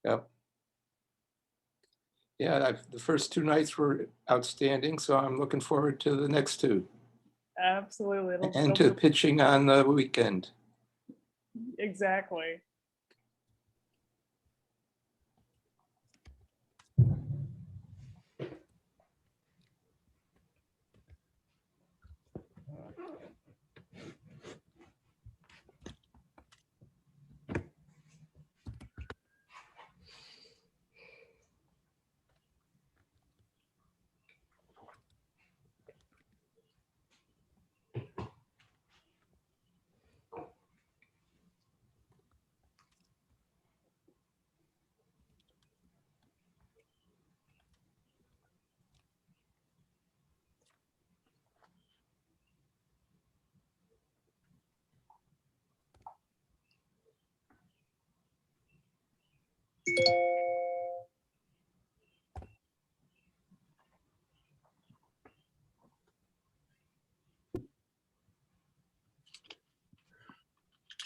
Yep. Yeah, the first two nights were outstanding, so I'm looking forward to the next two Absolutely. and to pitching on the weekend. Exactly.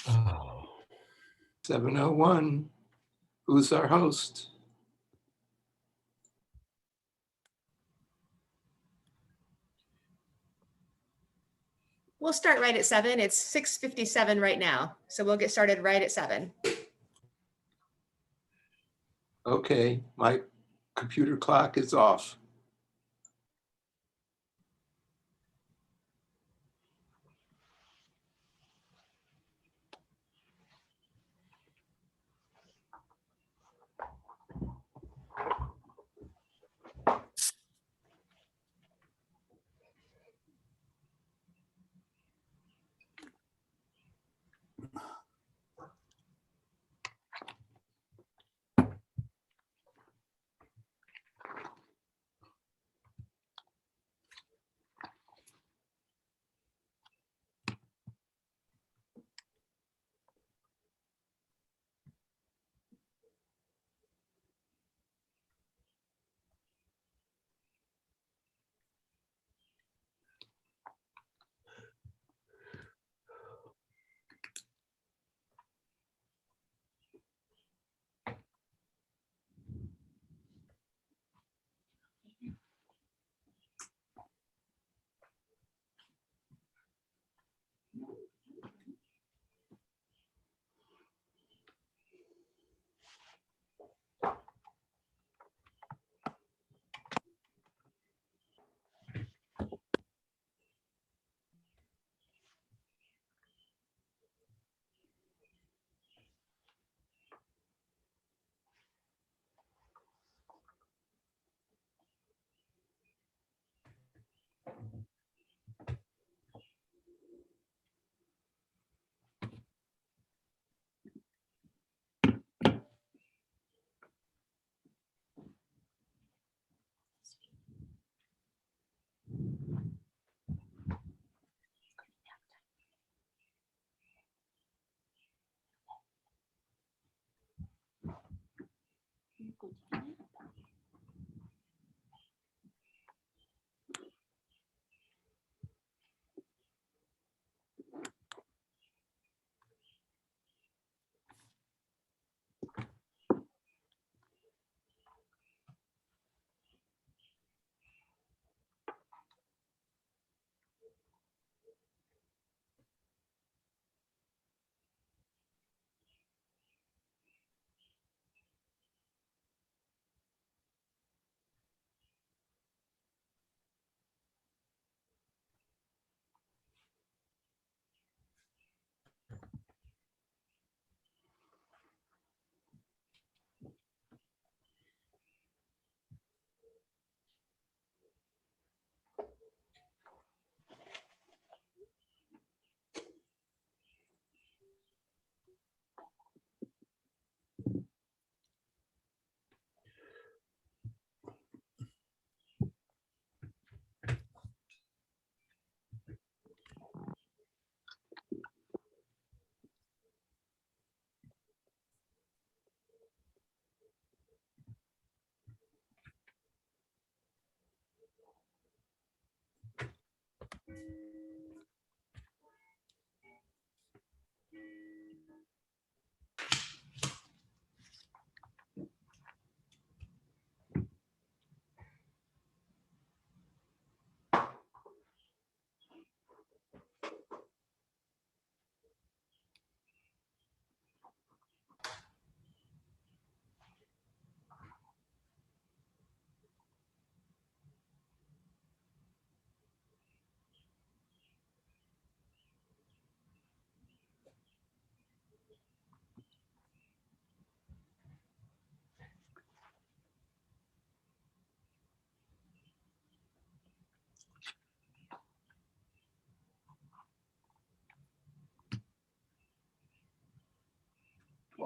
Oh. 7:01. Who's our host? We'll start right at 7. It's 6:57 right now. So we'll get started right at 7. Okay, my computer clock is off.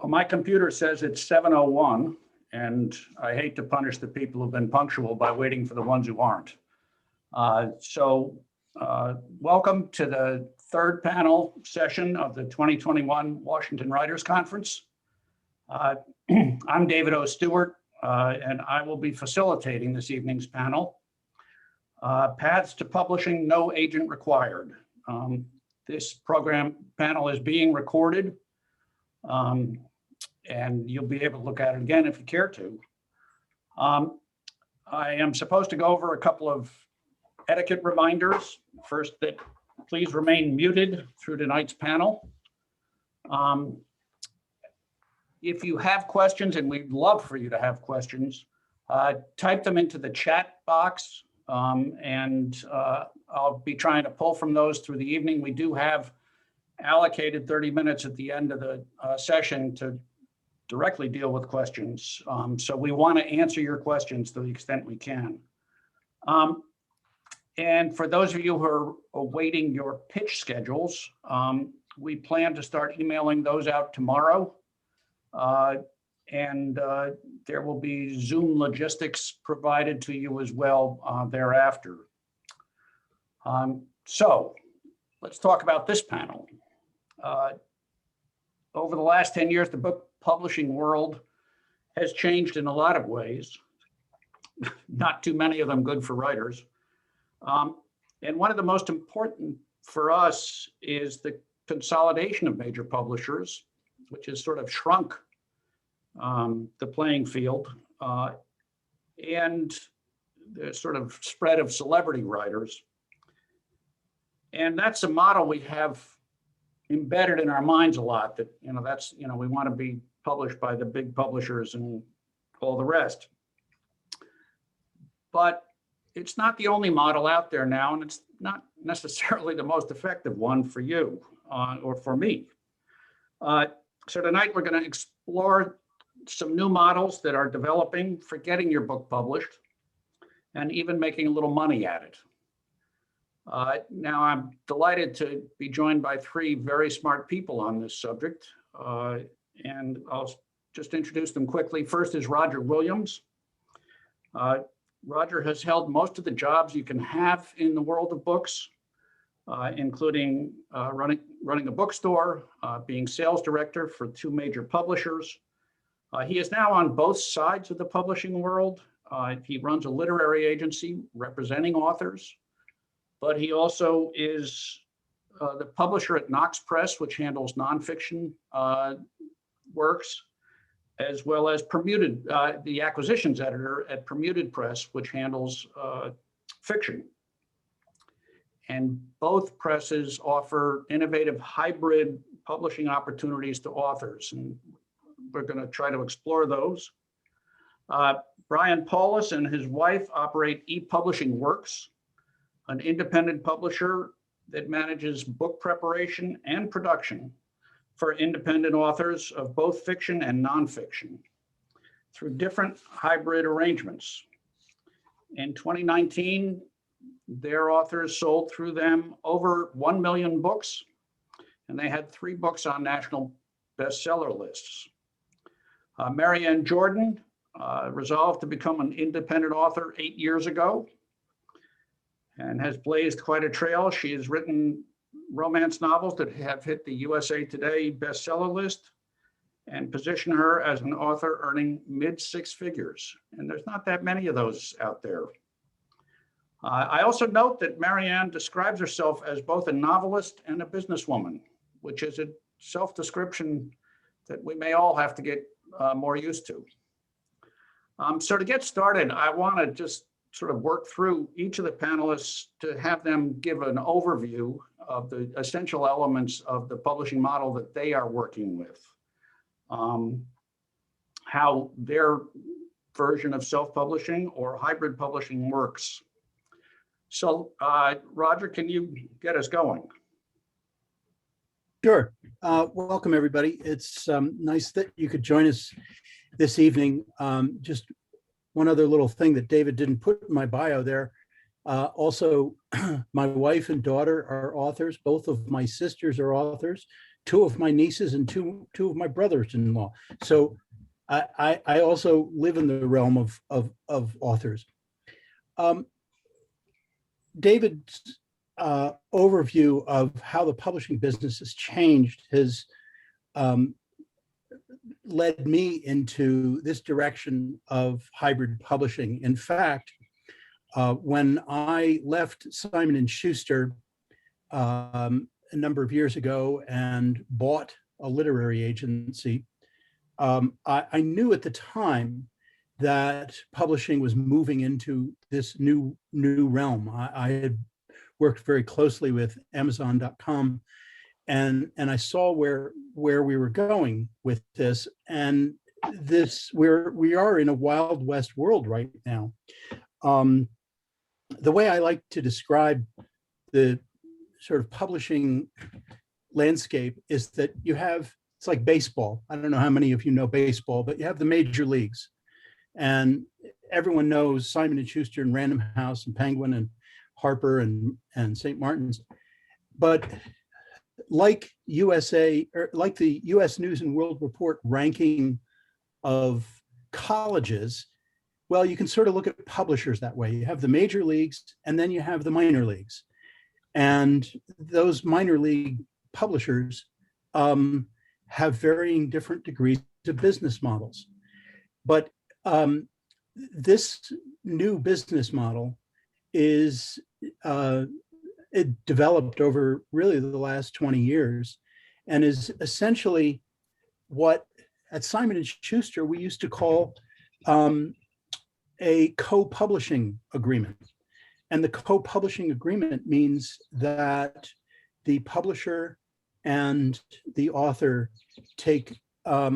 Well, my computer says it's 7:01, and I hate to punish the people who've been punctual by waiting for the ones who aren't. Welcome to the third panel session of the 2021 Washington Writers Conference. I'm David O. Stewart, and I will be facilitating this evening's panel. Paths to Publishing, No Agent Required. This panel is being recorded, and you'll be able to look at it again if you care to. I am supposed to go over a couple of etiquette reminders. First, that please remain muted through tonight's panel. If you have questions, and we'd love for you to have questions, type them into the chat box, and I'll be trying to pull from those through the evening. We do have allocated 30 minutes at the end of the session to directly deal with questions. So we want to answer your questions to the extent we can. And for those of you who are awaiting your pitch schedules, we plan to start emailing those out tomorrow. There will be Zoom logistics provided to you as well thereafter. So let's talk about this panel. Over the last 10 years, the book publishing world has changed in a lot of ways, not too many of them good for writers. And one of the most important for us is the consolidation of major publishers, which has sort of shrunk the playing field, and the sort of spread of celebrity writers. And that's a model we have embedded in our minds a lot, that, we want to be published by the big publishers and all the rest. But it's not the only model out there now, and it's not necessarily the most effective one for you or for me. So tonight we're going to explore some new models that are developing for getting your book published and even making a little money at it. Now, I'm delighted to be joined by three very smart people on this subject, and I'll just introduce them quickly. First is Roger Williams. Roger has held most of the jobs you can have in the world of books, including running a bookstore, being sales director for two major publishers. He is now on both sides of the publishing world. He runs a literary agency representing authors, but he also is the publisher at Knox Press, which handles nonfiction works, as well as Permuted, the acquisitions editor at Permuted Press, which handles fiction. And both presses offer innovative hybrid publishing opportunities to authors, and we're going to try to explore those. Brian Paulus and his wife operate ePublishing Works, an independent publisher that manages book preparation and production for independent authors of both fiction and nonfiction through different hybrid arrangements. In 2019, their authors sold through them over 1 million books, and they had 3 books on national bestseller lists. Maryann Jordan resolved to become an independent author 8 years ago and has blazed quite a trail. She has written romance novels that have hit the USA Today bestseller list and position her as an author earning mid-6 figures. And there's not that many of those out there. I also note that Maryann describes herself as both a novelist and a businesswoman, which is a self-description that we may all have to get more used to. So to get started, I want to just sort of work through each of the panelists to have them give an overview of the essential elements of the publishing model that they are working with, how their version of self-publishing or hybrid publishing works. So Roger, can you get us going? Sure. Welcome, everybody. It's nice that you could join us this evening. Just one other little thing that David didn't put in my bio there. Also, my wife and daughter are authors. Both of my sisters are authors. two of my nieces and two of my brothers-in-law. So I also live in the realm of authors. David's overview of how the publishing business has changed has led me into this direction of hybrid publishing. In fact, when I left Simon & Schuster a number of years ago and bought a literary agency, I knew at the time that publishing was moving into this new realm. I had worked very closely with Amazon.com, and I saw where we were going with this, and we are in a Wild West world right now. The way I like to describe the sort of publishing landscape is that it's like baseball. I don't know how many of you know baseball, but you have the major leagues, and everyone knows Simon & Schuster and Random House and Penguin and Harper and St. Martin's. But like USA, or like the US News and World Report ranking of colleges, well, you can sort of look at publishers that way. You have the major leagues, and then you have the minor leagues. And those minor league publishers have varying different degrees of business models. But this new business model is it developed over really the last 20 years and is essentially what at Simon & Schuster we used to call a co-publishing agreement. And the co-publishing agreement means that the publisher and the author take a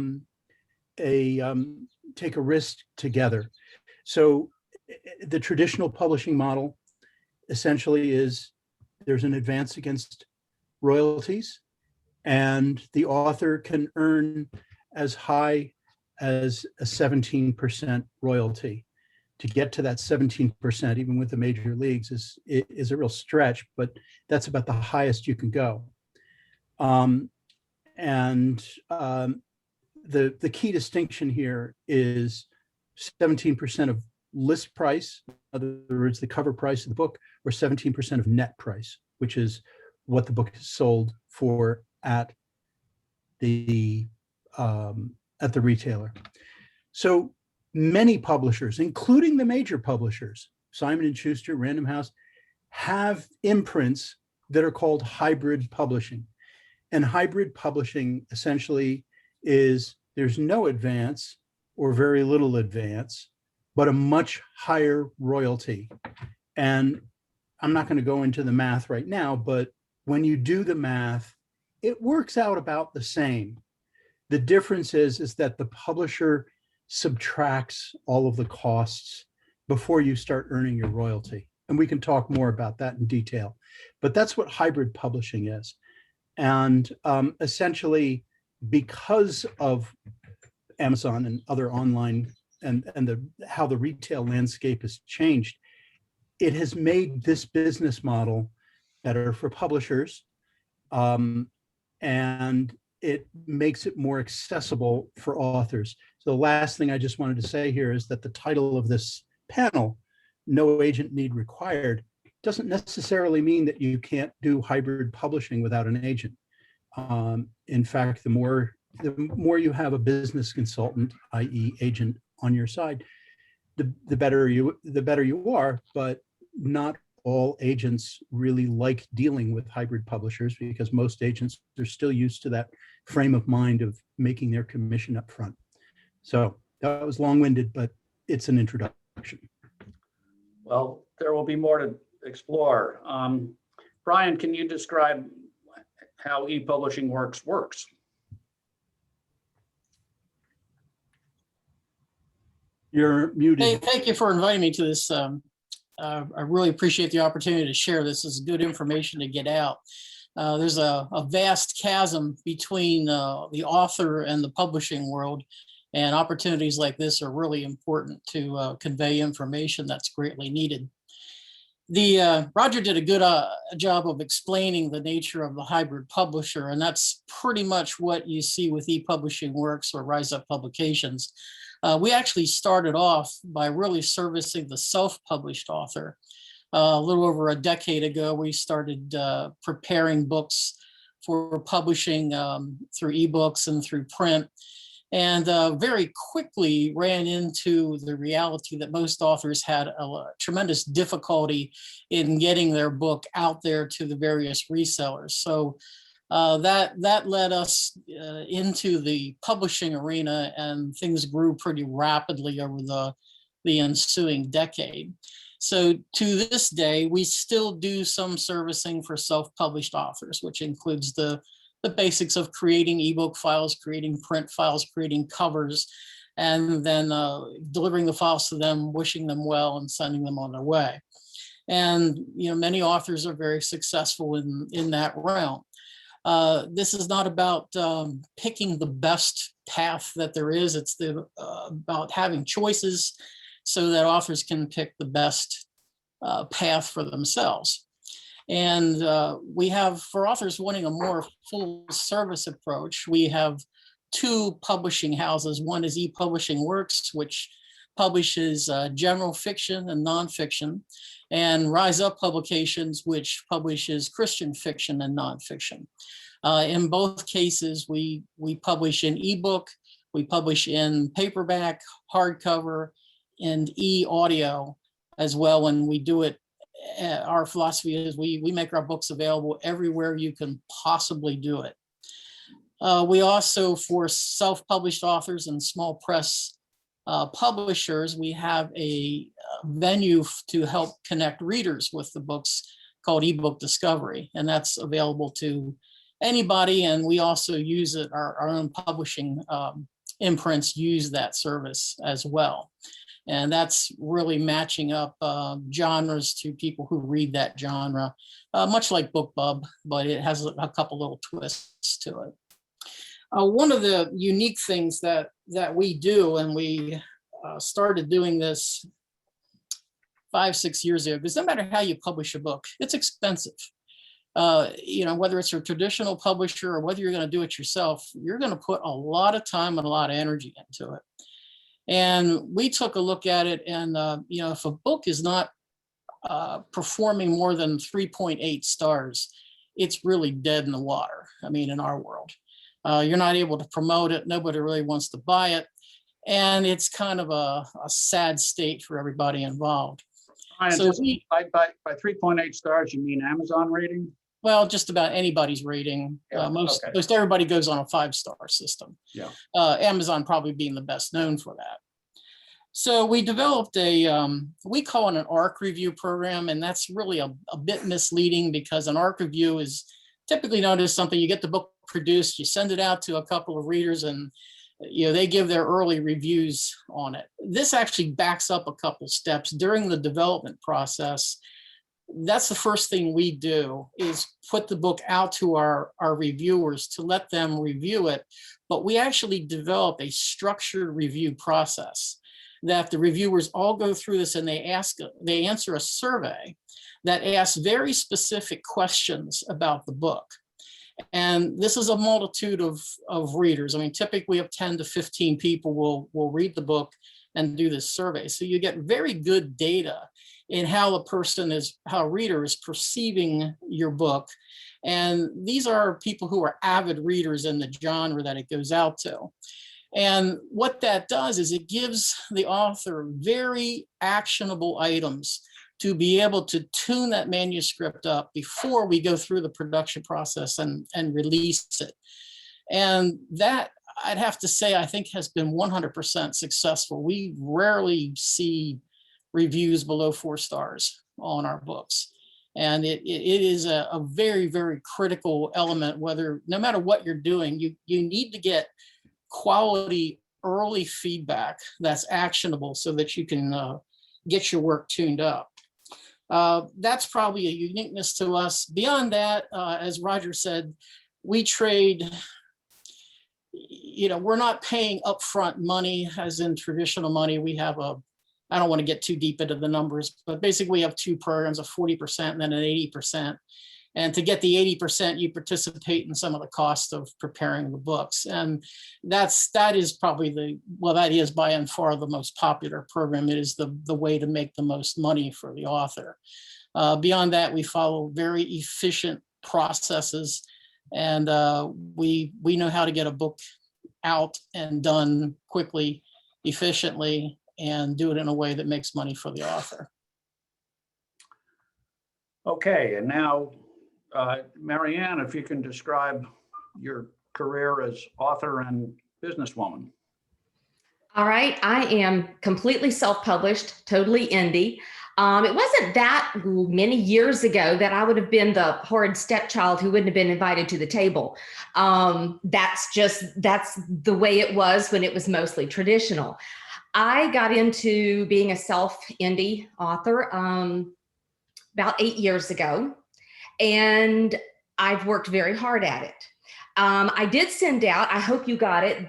risk together. So the traditional publishing model essentially is there's an advance against royalties, and the author can earn as high as a 17% royalty. To get to that 17%, even with the major leagues, is a real stretch, but that's about the highest you can go. The key distinction here is 17% of list price, in other words, the cover price of the book, or 17% of net price, which is what the book is sold for at the retailer. So many publishers, including the major publishers, Simon & Schuster, Random House, have imprints that are called hybrid publishing. And hybrid publishing essentially is there's no advance or very little advance, but a much higher royalty. And I'm not going to go into the math right now, but when you do the math, it works out about the same. The difference is that the publisher subtracts all of the costs before you start earning your royalty. And we can talk more about that in detail, but that's what hybrid publishing is. And essentially, because of Amazon and other online and how the retail landscape has changed, it has made this business model better for publishers, and it makes it more accessible for authors. So the last thing I just wanted to say here is that the title of this panel, No Agent Need Required, doesn't necessarily mean that you can't do hybrid publishing without an agent. In fact, the more you have a business consultant, i.e. agent, on your side, the better you are. But not all agents really like dealing with hybrid publishers, because most agents are still used to that frame of mind of making their commission up front. So that was long-winded, but it's an introduction. Well, there will be more to explore. Brian, can you describe how e-publishing works? You're muted. Hey, thank you for inviting me to this. I really appreciate the opportunity to share this. This is good information to get out. There's a vast chasm between the author and the publishing world, and opportunities like this are really important to convey information that's greatly needed. Roger did a good job of explaining the nature of the hybrid publisher, and that's pretty much what you see with ePublishing Works or Rise Up Publications. We actually started off by really servicing the self-published author. A little over a decade ago, we started preparing books for publishing through ebooks and through print, and very quickly ran into the reality that most authors had a tremendous difficulty in getting their book out there to the various resellers. So that led us into the publishing arena, and things grew pretty rapidly over the ensuing decade. So to this day, we still do some servicing for self-published authors, which includes the basics of creating ebook files, creating print files, creating covers, and then delivering the files to them, wishing them well, and sending them on their way. And many authors are very successful in that realm. This is not about picking the best path that there is. It's about having choices so that authors can pick the best path for themselves. And we have, for authors wanting a more full service approach, we have two publishing houses. One is ePublishing Works, which publishes general fiction and nonfiction, and Rise Up Publications, which publishes Christian fiction and nonfiction. In both cases, we publish in ebook, we publish in paperback, hardcover, and e-audio as well. And we do it, our philosophy is we make our books available everywhere you can possibly do it. We also, for self-published authors and small press publishers, we have a venue to help connect readers with the books called eBook Discovery, and that's available to anybody. And we also use it, our own publishing imprints use that service as well. And that's really matching up genres to people who read that genre, much like BookBub, but it has a couple little twists to it. One of the unique things that we do, and we started doing this 5-6 years ago, because no matter how you publish a book, it's expensive. Whether it's a traditional publisher or whether you're going to do it yourself, you're going to put a lot of time and a lot of energy into it. And we took a look at it, and if a book is not performing more than 3.8 stars, it's really dead in the water. I mean, in our world, you're not able to promote it. Nobody really wants to buy it. And it's kind of a sad state for everybody involved. So by 3.8 stars, you mean Amazon rating? Well, just about anybody's rating. Yeah, most okay. everybody goes on a 5-star system. Yeah. Amazon probably being the best known for that. So we developed we call it an ARC review program, and that's really a bit misleading, because an ARC review is typically known as something you get the book produced, you send it out to a couple of readers, and they give their early reviews on it. This actually backs up a couple steps during the development process. That's the first thing we do, is put the book out to our reviewers to let them review it. But we actually develop a structured review process that the reviewers all go through this, and they answer a survey that asks very specific questions about the book. And this is a multitude of readers. I mean, typically we have 10 to 15 people will read the book and do this survey. So you get very good data in how a reader is perceiving your book. And these are people who are avid readers in the genre that it goes out to. And what that does is it gives the author very actionable items to be able to tune that manuscript up before we go through the production process and release it. And that, I'd have to say, I think has been 100% successful. We rarely see reviews below 4 stars on our books. And it is a very, very critical element, no matter what you're doing, you need to get quality early feedback that's actionable so that you can get your work tuned up. That's probably a uniqueness to us. Beyond that, as Roger said, we trade, we're not paying upfront money as in traditional money. We have I don't want to get too deep into the numbers, but basically we have two programs, a 40% and then an 80%. And to get the 80%, you participate in some of the cost of preparing the books. And that is probably that is by and far the most popular program. It is the way to make the most money for the author. Beyond that, we follow very efficient processes, and we know how to get a book out and done quickly, efficiently, and do it in a way that makes money for the author. Okay, and now, Maryann, if you can describe your career as author and businesswoman. All right, I am completely self-published, totally indie. It wasn't that many years ago that I would have been the horrid stepchild who wouldn't have been invited to the table. That's the way it was when it was mostly traditional. I got into being a self-indie author about 8 years ago, and I've worked very hard at it. I did send out, I hope you got it,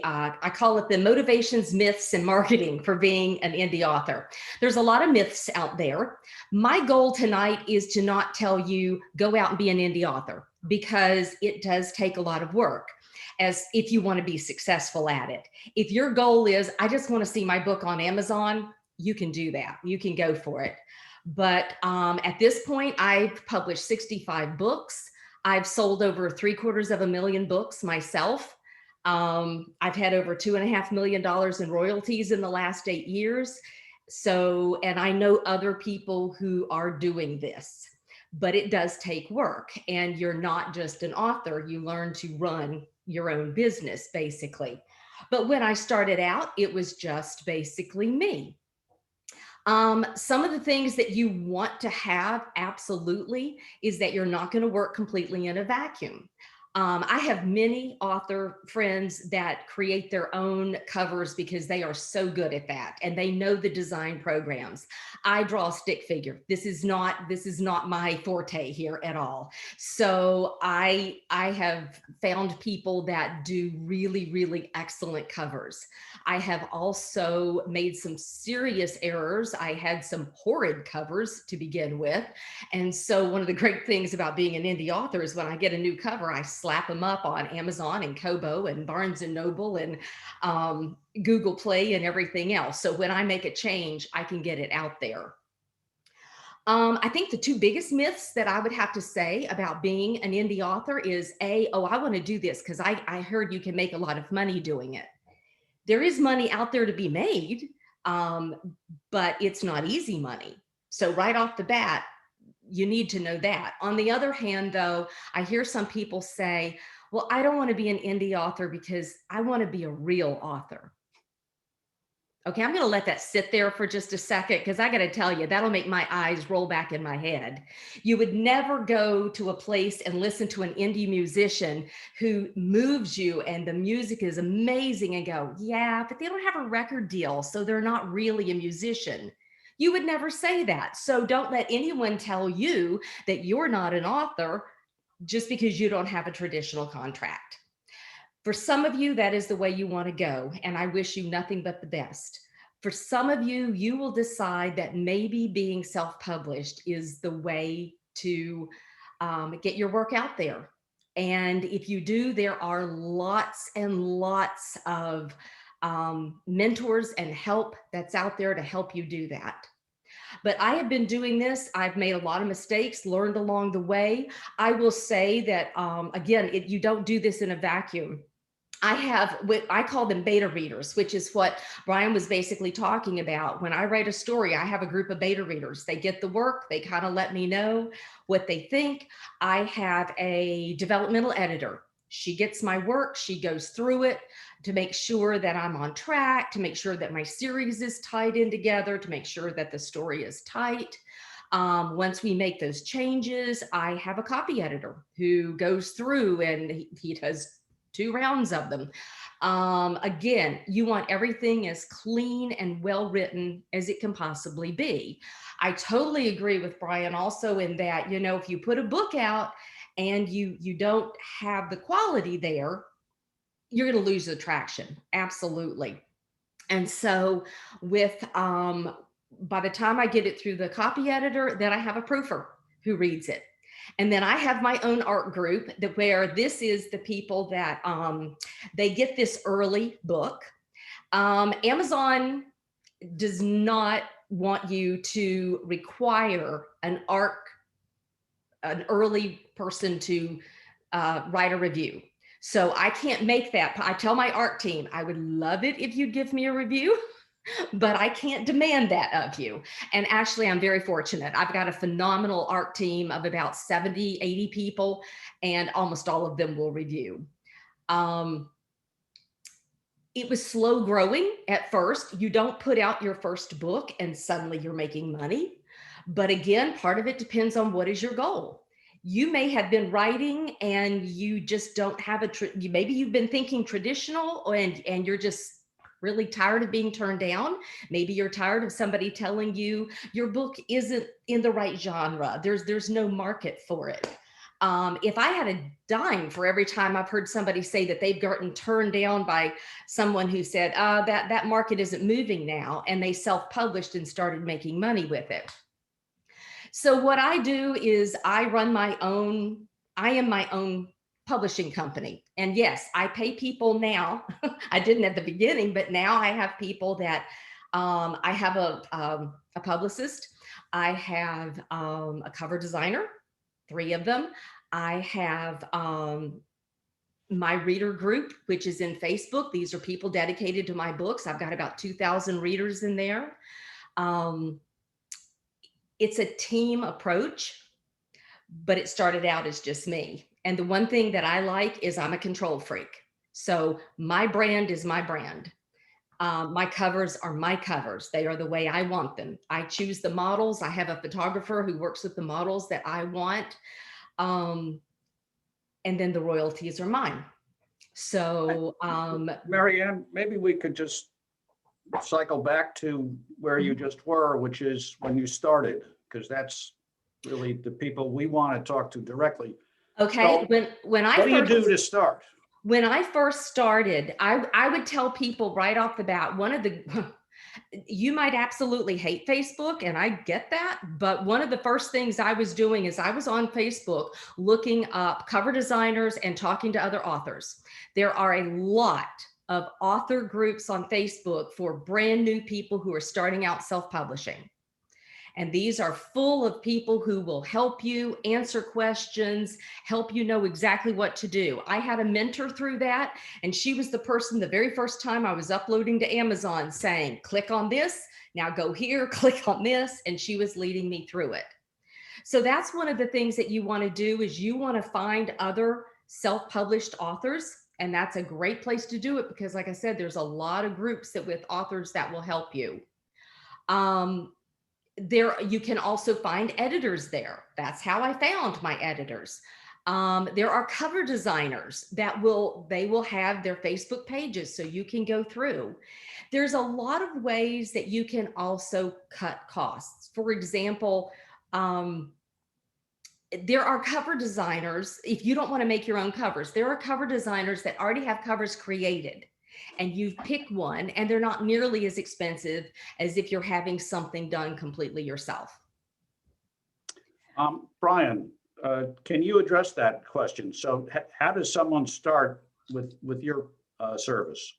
I call it the motivations, myths, and marketing for being an indie author. There's a lot of myths out there. My goal tonight is to not tell you, go out and be an indie author, because it does take a lot of work, as if you want to be successful at it. If your goal is, I just want to see my book on Amazon, you can do that. You can go for it. But at this point, I've published 65 books. I've sold over 750,000 books myself. I've had over $2.5 million in royalties in the last 8 years. So, and I know other people who are doing this, but it does take work, and you're not just an author, you learn to run your own business basically. But when I started out, it was just basically me. Some of the things that you want to have, absolutely, is that you're not going to work completely in a vacuum. I have many author friends that create their own covers because they are so good at that, and they know the design programs. I draw a stick figure. This is not my forte here at all. So I have found people that do really, really excellent covers. I have also made some serious errors. I had some horrid covers to begin with. And so one of the great things about being an indie author is when I get a new cover, I slap them up on Amazon and Kobo and Barnes and Noble and Google Play and everything else. So when I make a change, I can get it out there. I think the two biggest myths that I would have to say about being an indie author is I want to do this because I heard you can make a lot of money doing it. There is money out there to be made, but it's not easy money. So right off the bat, you need to know that. On the other hand, though, I hear some people say, well, I don't want to be an indie author because I want to be a real author. Okay, I'm going to let that sit there for just a second, because I got to tell you, that'll make my eyes roll back in my head. You would never go to a place and listen to an indie musician who moves you and the music is amazing and go, yeah, but they don't have a record deal, so they're not really a musician. You would never say that. So don't let anyone tell you that you're not an author just because you don't have a traditional contract. For some of you, that is the way you want to go, and I wish you nothing but the best. For some of you, you will decide that maybe being self-published is the way to get your work out there. And if you do, there are lots and lots of mentors and help that's out there to help you do that. But I have been doing this. I've made a lot of mistakes, learned along the way. I will say that, again, you don't do this in a vacuum. I have what I call them beta readers, which is what Brian was basically talking about. When I write a story, I have a group of beta readers. They get the work. They kind of let me know what they think. I have a developmental editor. She gets my work. She goes through it to make sure that I'm on track, to make sure that my series is tied in together, to make sure that the story is tight. Once we make those changes, I have a copy editor who goes through and he does 2 rounds of them. Again, you want everything as clean and well written as it can possibly be. I totally agree with Brian also in that, you know, if you put a book out and you don't have the quality there, you're going to lose the traction. Absolutely. And so with, by the time I get it through the copy editor, then I have a proofer who reads it. And then I have my own art group that where this is the people that they get this early book. Amazon does not want you to require an early person to write a review. So I can't make that. I tell my art team, I would love it if you'd give me a review, but I can't demand that of you. And actually, I'm very fortunate. I've got a phenomenal art team of about 70, 80 people, and almost all of them will review. It was slow growing at first. You don't put out your first book and suddenly you're making money. But again, part of it depends on what is your goal. You may have been writing and you just don't have maybe you've been thinking traditional and you're just really tired of being turned down. Maybe you're tired of somebody telling you your book isn't in the right genre. There's no market for it. If I had a dime for every time I've heard somebody say that they've gotten turned down by someone who said, that market isn't moving now, and they self-published and started making money with it. So what I do is I am my own publishing company. And yes, I pay people now. I didn't at the beginning, but now I have people that I have a publicist. I have a cover designer, 3 of them. I have my reader group, which is in Facebook. These are people dedicated to my books. I've got about 2,000 readers in there. It's a team approach, but it started out as just me. And the one thing that I like is I'm a control freak. So my brand is my brand. My covers are my covers. They are the way I want them. I choose the models. I have a photographer who works with the models that I want. And then the royalties are mine. So, Maryann, maybe we could just cycle back to where you just were, which is when you started, because that's really the people we want to talk to directly. okay. So, when I what do you first, do to start? when I first started, I would tell people right off the bat, you might absolutely hate Facebook, and I get that, but one of the first things I was doing is I was on Facebook looking up cover designers and talking to other authors. There are a lot of author groups on Facebook for brand new people who are starting out self-publishing. And these are full of people who will help you answer questions, help you know exactly what to do. I had a mentor through that, and she was the person the very first time I was uploading to Amazon saying, click on this, now go here, click on this, and she was leading me through it. So that's one of the things that you want to do is you want to find other self-published authors, and that's a great place to do it because like I said, there's a lot of groups that with authors that will help you. There, you can also find editors there. That's how I found my editors. There are cover designers that they will have their Facebook pages so you can go through. There's a lot of ways that you can also cut costs. For example, there are cover designers, if you don't want to make your own covers, there are cover designers that already have covers created. And you pick one and they're not nearly as expensive as if you're having something done completely yourself. Brian, can you address that question? So how does someone start with your service?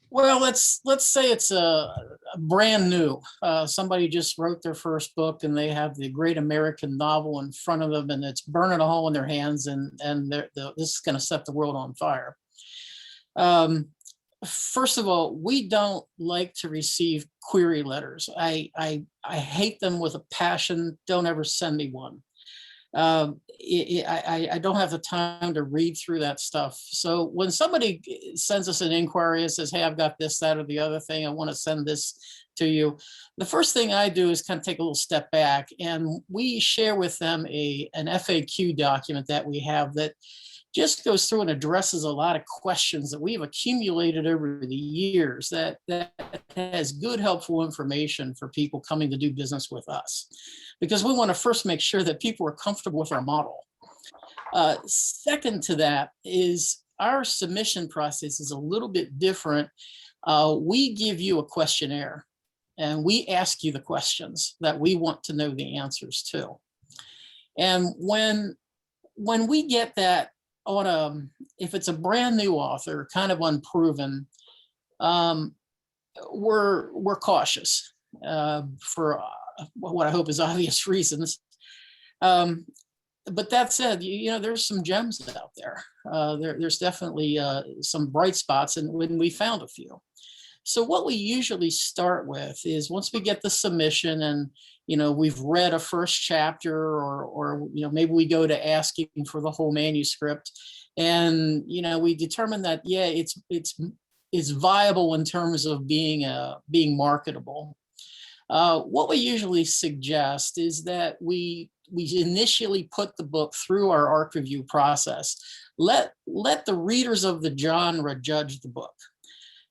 Well, let's say it's a brand new. Somebody just wrote their first book and they have the great American novel in front of them and it's burning a hole in their hands and this is going to set the world on fire. First of all, we don't like to receive query letters. I hate them with a passion. Don't ever send me one. I don't have the time to read through that stuff. So when somebody sends us an inquiry and says, hey, I've got this, that, or the other thing, I want to send this to you. The first thing I do is kind of take a little step back and we share with them an FAQ document that we have that just goes through and addresses a lot of questions that we've accumulated over the years that has good, helpful information for people coming to do business with us. Because we want to first make sure that people are comfortable with our model. Second to that is our submission process is a little bit different we give you a questionnaire and we ask you the questions that we want to know the answers to. And when we get that on if it's a brand new author, kind of unproven, we're cautious for what I hope is obvious reasons. But that said, you know, there's some gems out there. There's definitely some bright spots, and when we found a few. So what we usually start with is once we get the submission and, you know, we've read a first chapter or you know, maybe we go to asking for the whole manuscript, and, you know, we determine that, yeah, it's viable in terms of being marketable. What we usually suggest is that we initially put the book through our ARC review process. Let the readers of the genre judge the book,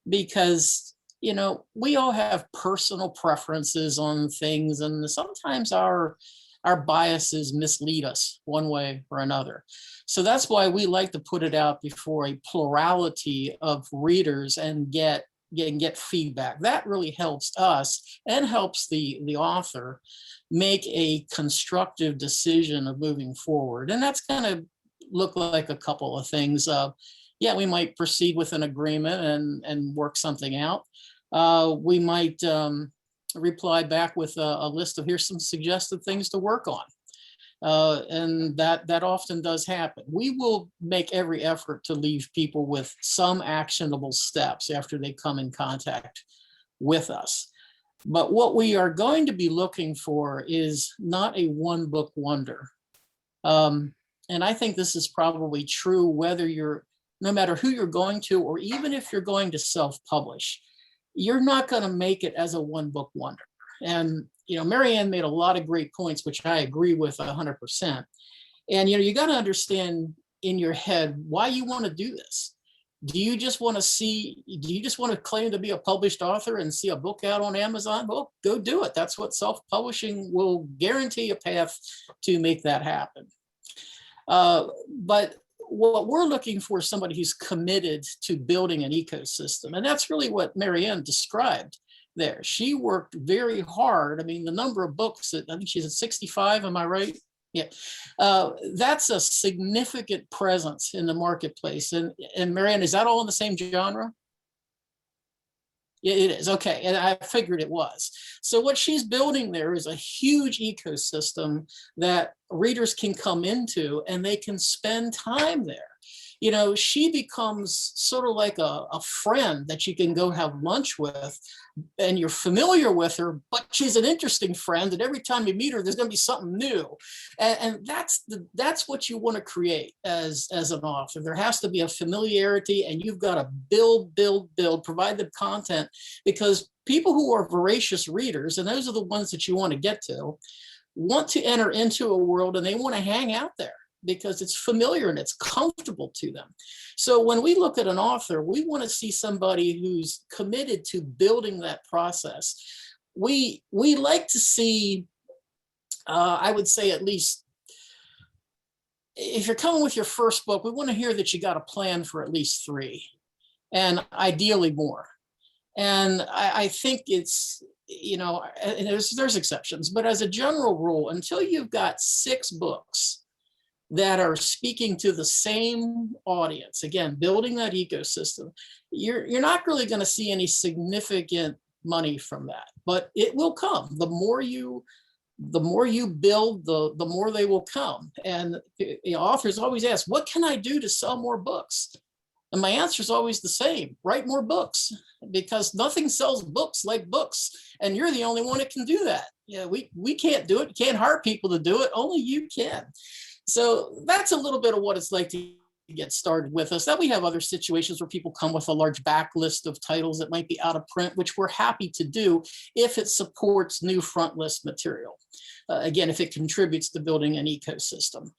because, you know, we all have personal preferences on things, and sometimes our biases mislead us one way or another. So that's why we like to put it out before a plurality of readers and get feedback. That really helps us and helps the author make a constructive decision of moving forward. And that's going to look like a couple of things. Yeah, we might proceed with an agreement and work something out. We might reply back with a list of here's some suggested things to work on. And that often does happen. We will make every effort to leave people with some actionable steps after they come in contact with us. But what we are going to be looking for is not a one book wonder. And I think this is probably true whether no matter who you're going to, or even if you're going to self-publish, you're not going to make it as a one book wonder. And, you know, Maryann made a lot of great points, which I agree with 100%. And, you know, you got to understand in your head why you want to do this. Do you just want to claim to be a published author and see a book out on Amazon? Well, go do it. That's what self-publishing will guarantee a path to make that happen. But what we're looking for is somebody who's committed to building an ecosystem. And that's really what Maryann described there. She worked very hard. I mean, the number of books, I think she's at 65, am I right? Yeah, that's a significant presence in the marketplace. And Maryann, is that all in the same genre? Yeah, it is. Okay, and I figured it was. So what she's building there is a huge ecosystem that readers can come into, and they can spend time there. You know, she becomes sort of like a friend that you can go have lunch with, and you're familiar with her, but she's an interesting friend, and every time you meet her, there's going to be something new. And that's what you want to create as an author. There has to be a familiarity, and you've got to build, provide the content, because people who are voracious readers, and those are the ones that you want to get to, want to enter into a world, and they want to hang out there because it's familiar and it's comfortable to them. So when we look at an author, we want to see somebody who's committed to building that process. We like to see, I would say, at least, if you're coming with your first book, we want to hear that you got a plan for at least 3, and ideally more. And I think it's, you know, and there's exceptions, but as a general rule, until you've got 6 books that are speaking to the same audience, again, building that ecosystem, you're not really going to see any significant money from that, but it will come. The more you build, the more they will come. And the authors always ask, what can I do to sell more books? And my answer is always the same: write more books, because nothing sells books like books. And you're the only one that can do that. Yeah, we can't do it. You can't hire people to do it. Only you can. So that's a little bit of what it's like to get started with us. Then we have other situations where people come with a large backlist of titles that might be out of print, which we're happy to do if it supports new front list material. Again, if it contributes to building an ecosystem.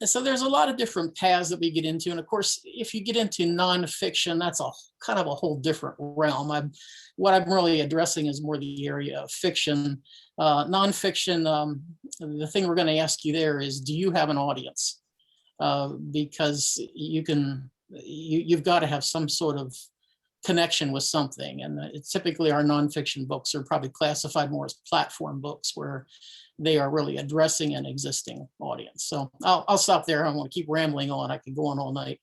So there's a lot of different paths that we get into. And of course, if you get into nonfiction, that's a kind of a whole different realm. What I'm really addressing is more the area of fiction. Nonfiction, the thing we're going to ask you there is, do you have an audience? Because you've got to have some sort of connection with something. And it's typically our nonfiction books are probably classified more as platform books where they are really addressing an existing audience. So I'll stop there. I don't want to keep rambling on. I could go on all night.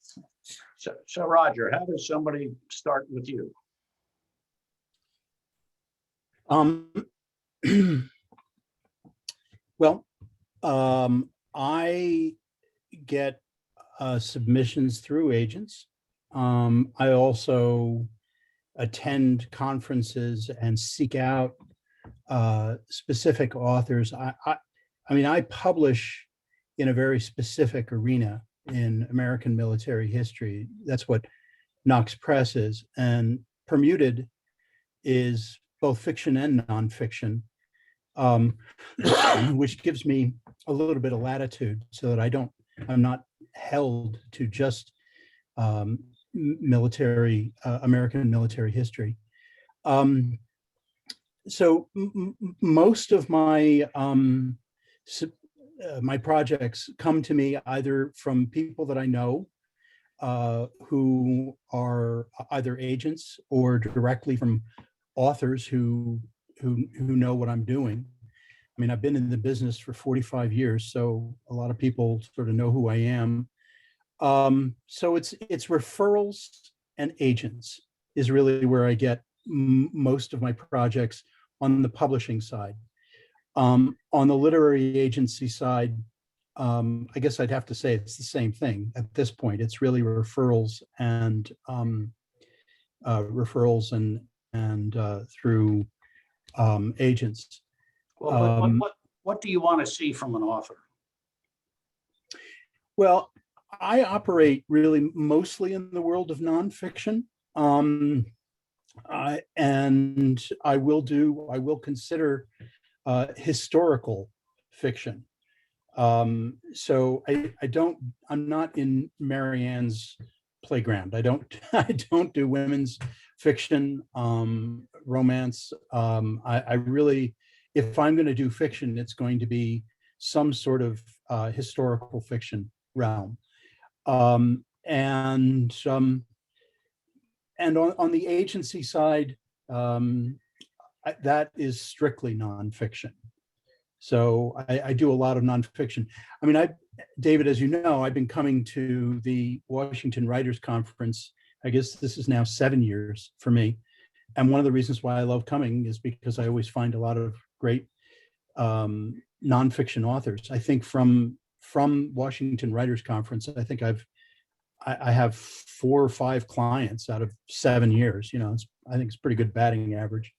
So Roger, how does somebody start with you? Well, I get submissions through agents. I also attend conferences and seek out specific authors. I mean, I publish in a very specific arena in American military history. That's what Knox Press is. And Permuted is both fiction and nonfiction, which gives me a little bit of latitude so that I'm not held to just military, American military history. So most of my my projects come to me either from people that I know who are either agents or directly from authors who know what I'm doing. I mean, I've been in the business for 45 years, so a lot of people sort of know who I am. So it's referrals and agents is really where I get most of my projects on the publishing side. On the literary agency side, I guess I'd have to say it's the same thing at this point. It's really referrals and through agents. Well, what do you want to see from an author? Well, I operate really mostly in the world of nonfiction, and I will consider historical fiction. So I'm not in Maryann's playground. I don't do women's fiction, romance. I really, if I'm going to do fiction, it's going to be some sort of historical fiction realm. And on the agency side, that is strictly nonfiction. So I do a lot of nonfiction. I mean, David, as you know, I've been coming to the Washington Writers Conference. I guess this is now 7 years for me. And one of the reasons why I love coming is because I always find a lot of great nonfiction authors. I think from Washington Writers Conference, I think I have 4 or 5 clients out of 7 years. You know, I think it's pretty good batting average.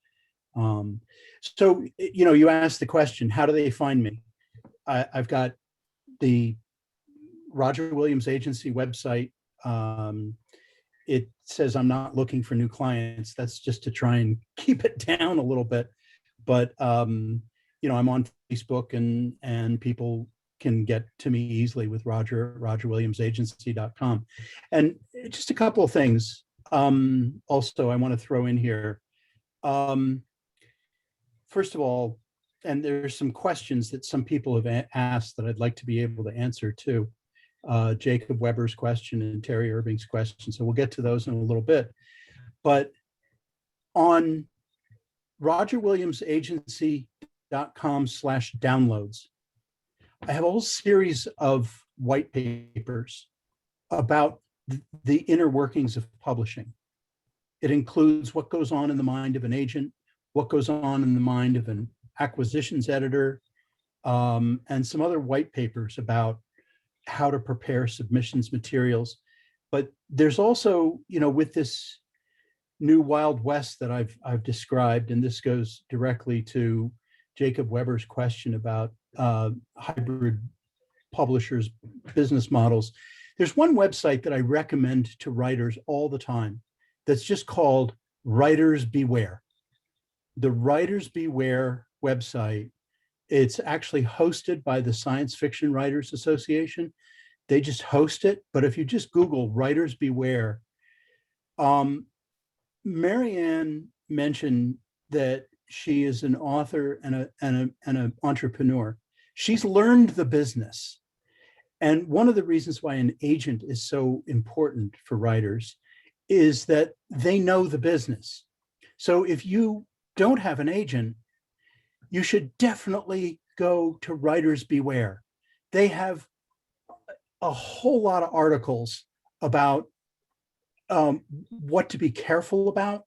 So, you know, you asked the question, how do they find me? I've got the Roger Williams Agency website. It says I'm not looking for new clients. That's just to try and keep it down a little bit. But, you know, I'm on Facebook and people can get to me easily with rogerwilliamsagency.com. And just a couple of things also I want to throw in here. First of all, and there's some questions that some people have asked that I'd like to be able to answer too. Jacob Weber's question and Terry Irving's question. So we'll get to those in a little bit. But on rogerwilliamsagency.com/downloads, I have a whole series of white papers about the inner workings of publishing. It includes what goes on in the mind of an agent, what goes on in the mind of an acquisitions editor, and some other white papers about how to prepare submissions materials. But there's also, you know, with this new Wild West that I've described, and this goes directly to Jacob Weber's question about hybrid publishers' business models. There's one website that I recommend to writers all the time that's just called Writers Beware. The Writers Beware website, it's actually hosted by the Science Fiction Writers Association. They just host it, but if you just Google Writers Beware, Maryann mentioned that she is an author and an entrepreneur. She's learned the business. And one of the reasons why an agent is so important for writers is that they know the business. So if you don't have an agent, you should definitely go to Writers Beware. They have a whole lot of articles about what to be careful about,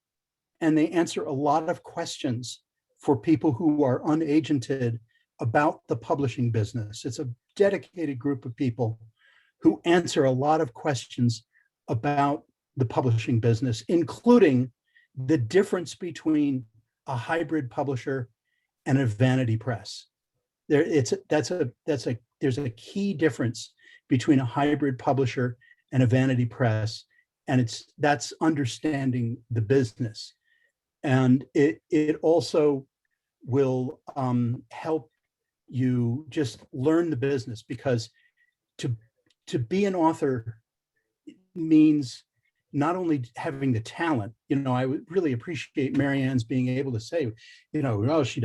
and they answer a lot of questions for people who are unagented about the publishing business. It's a dedicated group of people who answer a lot of questions about the publishing business, including the difference between a hybrid publisher and a vanity press. There's a key difference between a hybrid publisher and a vanity press, and that's understanding the business. And it also will help you just learn the business, because to be an author means not only having the talent. I would really appreciate Maryann's being able to say, oh, she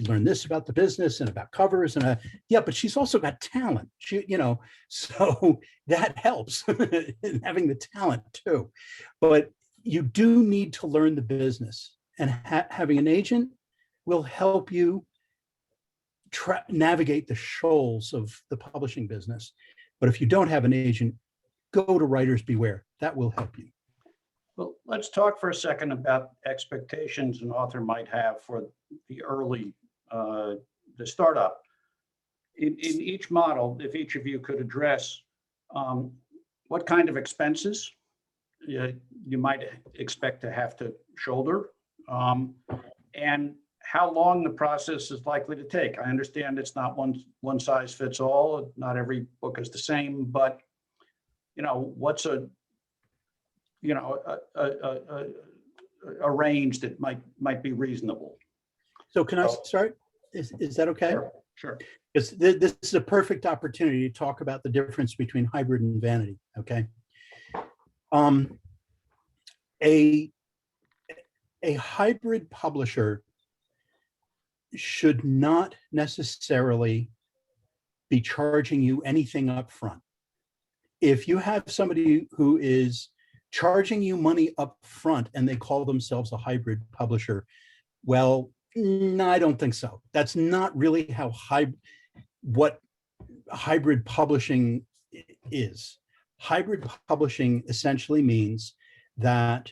learned this about the business and about covers, and yeah, but she's also got talent. So that helps having the talent too. But you do need to learn the business, and having an agent will help you navigate the shoals of the publishing business. But if you don't have an agent, go to Writers Beware. That will help you. Well, let's talk for a second about expectations an author might have for the early, the startup. In each model, if each of you could address what kind of expenses you might expect to have to shoulder, and how long the process is likely to take. I understand it's not one size fits all. Not every book is the same, but what's a range that might be reasonable. So can I start? Is that okay? Sure. Because this is a perfect opportunity to talk about the difference between hybrid and vanity. Okay. A hybrid publisher should not necessarily be charging you anything up front. If you have somebody who is charging you money up front and they call themselves a hybrid publisher, well, no, I don't think so. That's not really how what hybrid publishing is. Hybrid publishing essentially means that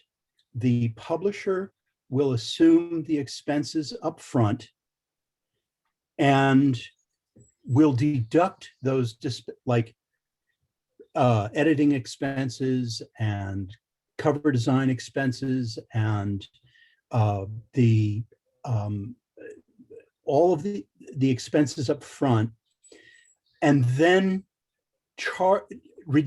the publisher will assume the expenses up front and will deduct those, like editing expenses and cover design expenses and all of the expenses up front, and then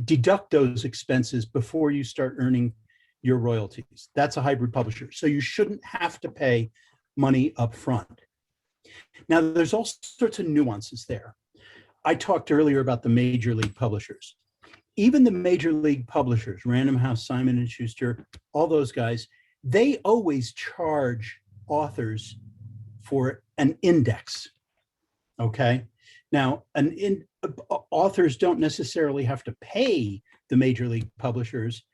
deduct those expenses before you start earning your royalties. That's a hybrid publisher. So you shouldn't have to pay money up front. Now, there's all sorts of nuances there. I talked earlier about the major league publishers. Even the major league publishers, Random House, Simon & Schuster, all those guys, they always charge authors for an index, okay? Now, authors don't necessarily have to pay the major league publishers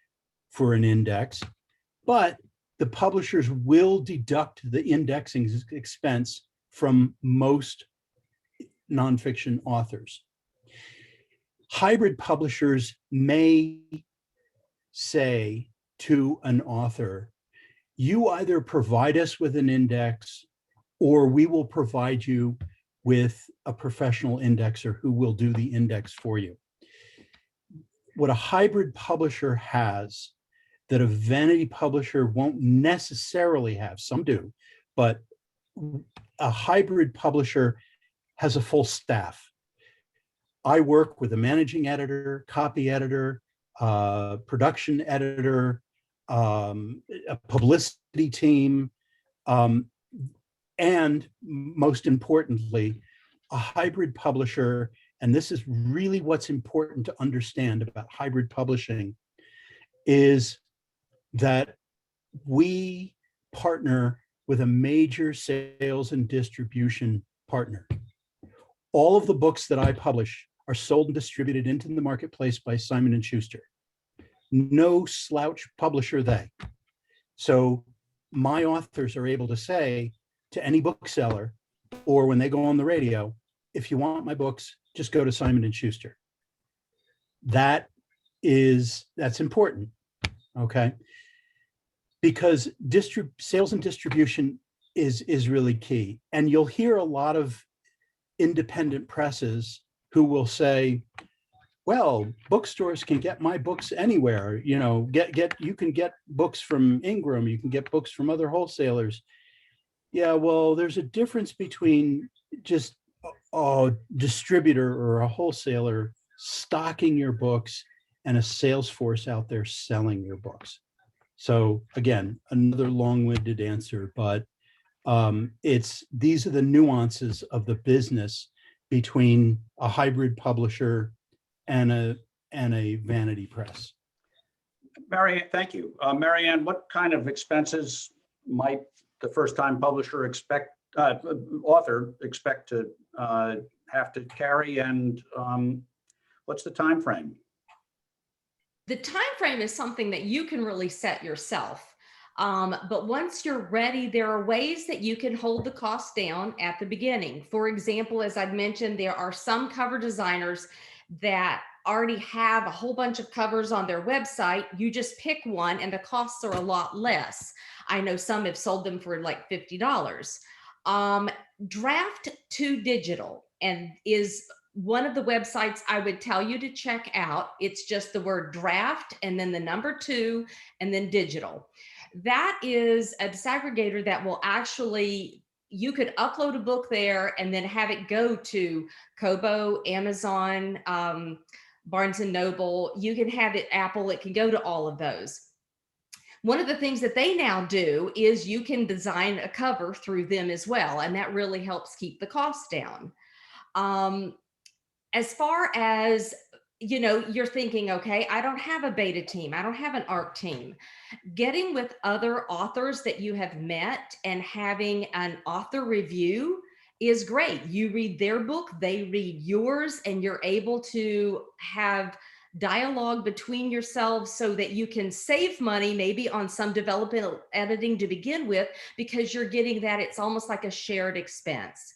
for an index, but the publishers will deduct the indexing expense from most nonfiction authors. Hybrid publishers may say to an author, you either provide us with an index or we will provide you with a professional indexer who will do the index for you. What a hybrid publisher has that a vanity publisher won't necessarily have, some do, but a hybrid publisher has a full staff. I work with a managing editor, copy editor, production editor, a publicity team, and most importantly, a hybrid publisher. And this is really what's important to understand about hybrid publishing, is that we partner with a major sales and distribution partner. All of the books that I publish are sold and distributed into the marketplace by Simon & Schuster. no slouch publisher they. So my authors are able to say to any bookseller, or when they go on the radio, if you want my books, just go to Simon & Schuster. That's important, okay? Because sales and distribution is really key. And you'll hear a lot of independent presses who will say, well, bookstores can get my books anywhere, you can get books from Ingram, you can get books from other wholesalers. Yeah, well, there's a difference between just a distributor or a wholesaler stocking your books and a sales force out there selling your books. So again, another long-winded answer, but these are the nuances of the business between a hybrid publisher and a vanity press. Maryann, thank you. Maryann, what kind of expenses might the first-time author expect to have to carry, and what's the time frame? The time frame is something that you can really set yourself. But once you're ready, there are ways that you can hold the cost down at the beginning. For example, as I've mentioned, there are some cover designers that already have a whole bunch of covers on their website. You just pick one and the costs are a lot less. I know some have sold them for like $50. Draft to Digital and is one of the websites I would tell you to check out. It's just the word draft and then the number 2 and then digital. That is a disaggregator that will actually, you could upload a book there and then have it go to Kobo, Amazon, Barnes & Noble. You can have it Apple, it can go to all of those. One of the things that they now do is you can design a cover through them as well, and that really helps keep the cost down. As far as, you're thinking, okay, I don't have a beta team, I don't have an ARC team. Getting with other authors that you have met and having an author review is great. You read their book, they read yours, and you're able to have dialogue between yourselves so that you can save money maybe on some developmental editing to begin with, because you're getting that, it's almost like a shared expense.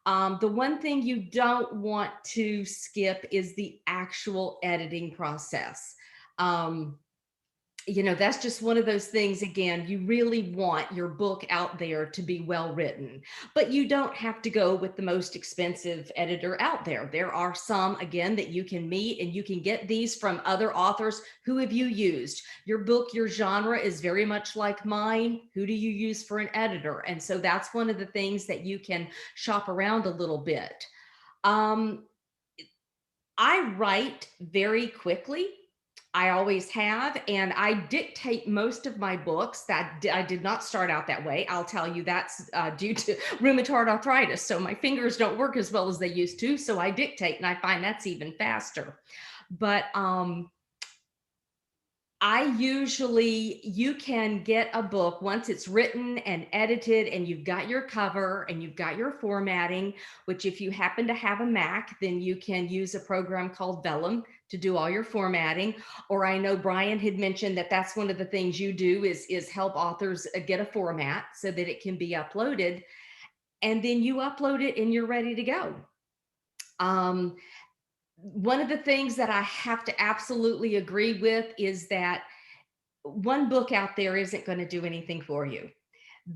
The one thing you don't want to skip is the actual editing process. That's just one of those things, again, you really want your book out there to be well written, but you don't have to go with the most expensive editor out there. There are some, again, that you can meet, and you can get these from other authors. Who have you used? Your book, your genre is very much like mine. Who do you use for an editor? And so that's one of the things that you can shop around a little bit. I write very quickly. I always have, and I dictate most of my books. That I did not start out that way. I'll tell you that's due to rheumatoid arthritis. So my fingers don't work as well as they used to. So I dictate, and I find that's even faster. But you can get a book once it's written and edited and you've got your cover and you've got your formatting, which if you happen to have a Mac, then you can use a program called Vellum to do all your formatting. Or I know Brian had mentioned that that's one of the things you do is help authors get a format so that it can be uploaded. And then you upload it and you're ready to go. One of the things that I have to absolutely agree with is that one book out there isn't going to do anything for you.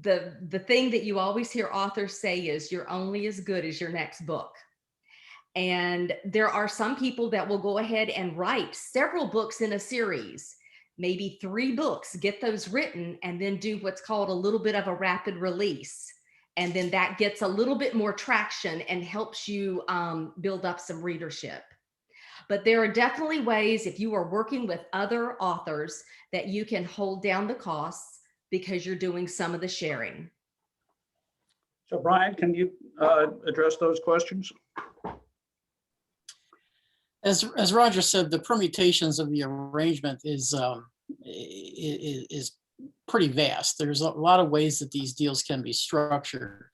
The thing that you always hear authors say is you're only as good as your next book. And there are some people that will go ahead and write several books in a series, maybe 3 books, get those written, and then do what's called a little bit of a rapid release. And then that gets a little bit more traction and helps you build up some readership. But there are definitely ways, if you are working with other authors, that you can hold down the costs because you're doing some of the sharing. So Brian, can you address those questions? As Roger said, the permutations of the arrangement is pretty vast. There's a lot of ways that these deals can be structured.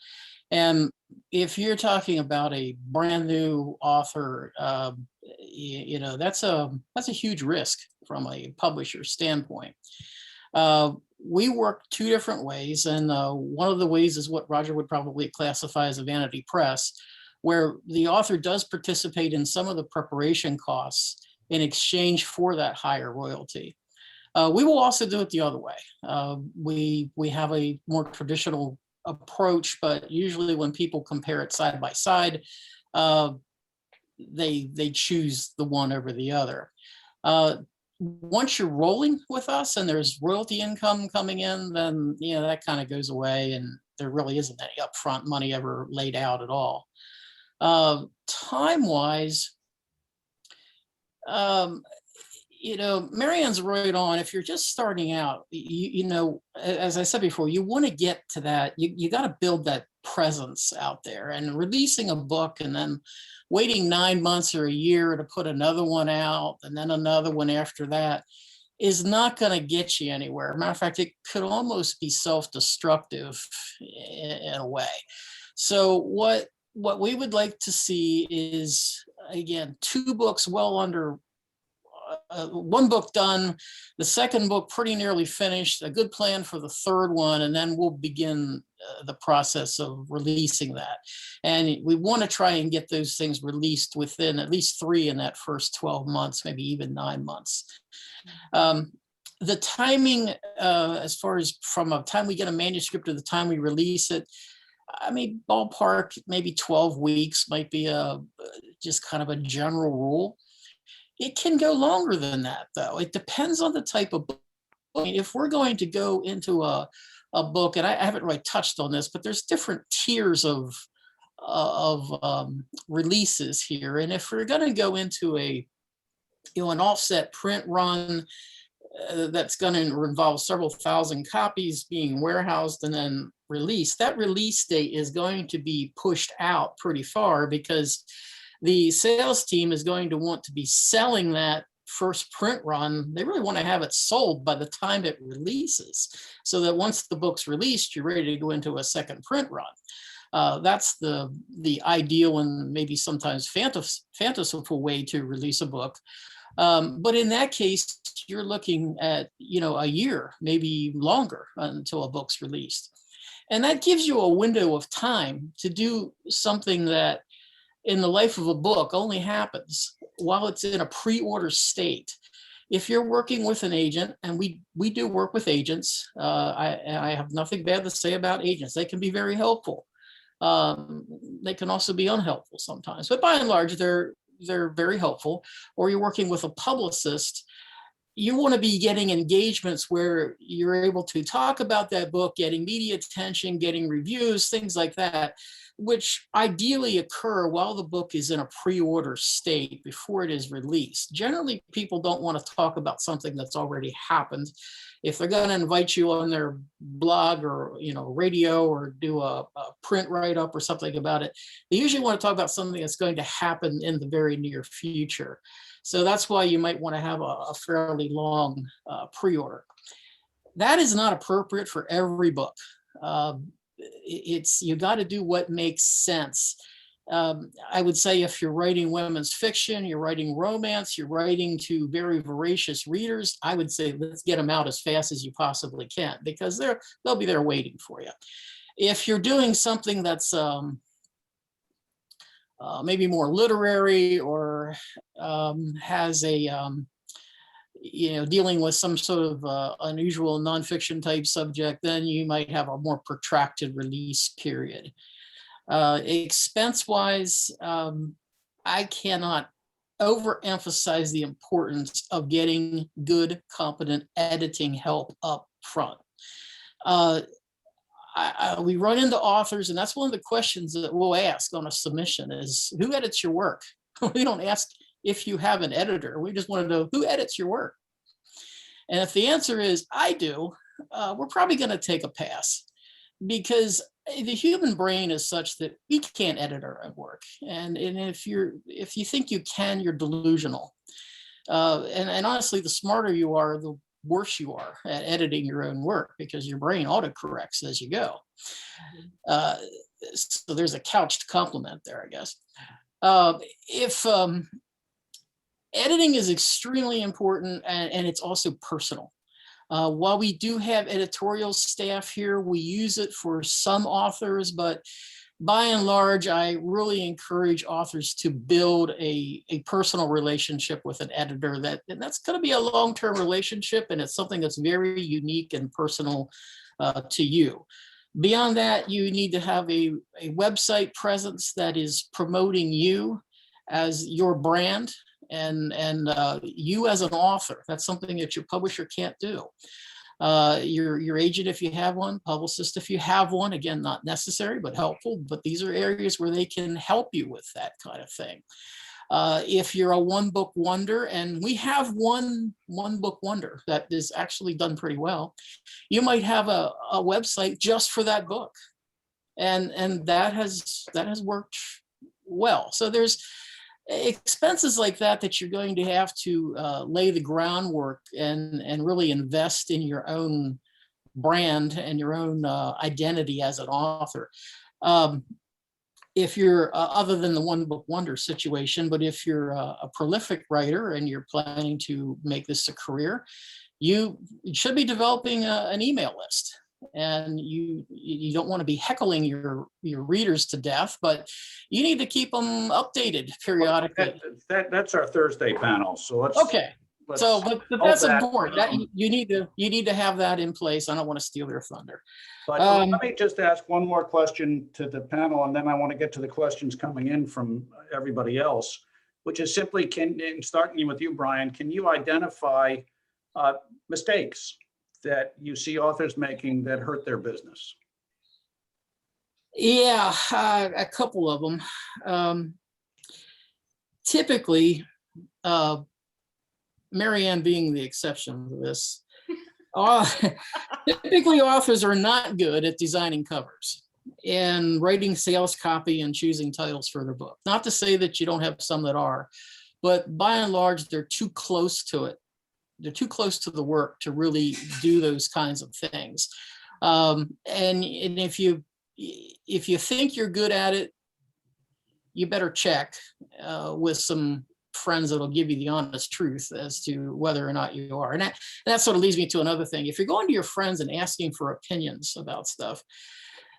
And if you're talking about a brand new author, you know, that's a huge risk from a publisher standpoint. We work two different ways, and one of the ways is what Roger would probably classify as a vanity press, where the author does participate in some of the preparation costs in exchange for that higher royalty. We will also do it the other way. We have a more traditional approach, but usually when people compare it side by side, they choose the one over the other. Once you're rolling with us and there's royalty income coming in, then that kind of goes away, and there really isn't any upfront money ever laid out at all. Time-wise, Maryann's right on. If you're just starting out, as I said before, you want to get to that. You got to build that presence out there, and releasing a book and then waiting 9 months or a year to put another one out and then another one after that is not going to get you anywhere. Matter of fact, it could almost be self-destructive in a way. So what we would like to see is, again, 2 books well under, 1 book done, the second book pretty nearly finished, a good plan for the third one, and then we'll begin the process of releasing that. And we want to try and get those things released within at least 3 in that first 12 months, maybe even 9 months. The timing, as far as from the time we get a manuscript to the time we release it, I mean, ballpark, maybe 12 weeks might be just kind of a general rule. It can go longer than that, though. It depends on the type of book. I mean, if we're going to go into a book, and I haven't really touched on this, but there's different tiers of releases here. And if we're going to go into an offset print run that's going to involve several thousand copies being warehoused and then released, that release date is going to be pushed out pretty far, because the sales team is going to want to be selling that first print run. They really want to have it sold by the time it releases, so that once the book's released, you're ready to go into a second print run. That's the ideal and maybe sometimes fanciful way to release a book. But in that case, you're looking at, a year, maybe longer, until a book's released. And that gives you a window of time to do something that in the life of a book only happens while it's in a pre-order state. If you're working with an agent, and we do work with agents, I have nothing bad to say about agents. They can be very helpful. They can also be unhelpful sometimes, but by and large, they're very helpful. Or you're working with a publicist, you want to be getting engagements where you're able to talk about that book, getting media attention, getting reviews, things like that, which ideally occur while the book is in a pre-order state before it is released. Generally, people don't want to talk about something that's already happened. If they're going to invite you on their blog or radio or do a print write-up or something about it, they usually want to talk about something that's going to happen in the very near future. So that's why you might want to have a fairly long pre-order. That is not appropriate for every book. You got to do what makes sense. I would say if you're writing women's fiction, you're writing romance, you're writing to very voracious readers, I would say let's get them out as fast as you possibly can, because they'll be there waiting for you. If you're doing something that's maybe more literary or has a dealing with some sort of unusual nonfiction type subject, then you might have a more protracted release period. Expense-wise, I cannot overemphasize the importance of getting good, competent editing help up front. We run into authors, and that's one of the questions that we'll ask on a submission is, who edits your work? We don't ask if you have an editor. We just want to know who edits your work. And if the answer is, I do, we're probably going to take a pass, because the human brain is such that we can't edit our own work. And if you think you can, you're delusional. And honestly, the smarter you are, the worse you are at editing your own work, because your brain autocorrects as you go. So there's a couched compliment there, I guess. editing is extremely important, and it's also personal. While we do have editorial staff here, we use it for some authors, but by and large, I really encourage authors to build a personal relationship with an editor. And that's going to be a long-term relationship, and it's something that's very unique and personal to you. Beyond that, you need to have a website presence that is promoting you as your brand and you as an author. That's something that your publisher can't do. Your agent, if you have one, publicist, if you have one, again, not necessary, but helpful, but these are areas where they can help you with that kind of thing. If you're a one book wonder, and we have one book wonder that is actually done pretty well, you might have a website just for that book. And that has worked well. So there's expenses like that you're going to have to lay the groundwork and really invest in your own brand and your own identity as an author. If you're other than the one book wonder situation, but if you're a prolific writer and you're planning to make this a career, you should be developing an email list. And you don't want to be heckling your readers to death, but you need to keep them updated periodically. That's our Thursday panel. So let's Okay. So, but that's important. That um, you need to have that in place. I don't want to steal your thunder. But let me just ask one more question to the panel, and then I want to get to the questions coming in from everybody else, which is simply, starting with you, Brian, can you identify mistakes that you see authors making that hurt their business? Yeah, a couple of them. Typically, Maryann being the exception to this, typically authors are not good at designing covers and writing sales copy and choosing titles for their book. Not to say that you don't have some that are, but by and large, they're too close to it. They're too close to the work to really do those kinds of things. And if you think you're good at it, you better check with some friends that'll give you the honest truth as to whether or not you are. And that sort of leads me to another thing. If you're going to your friends and asking for opinions about stuff,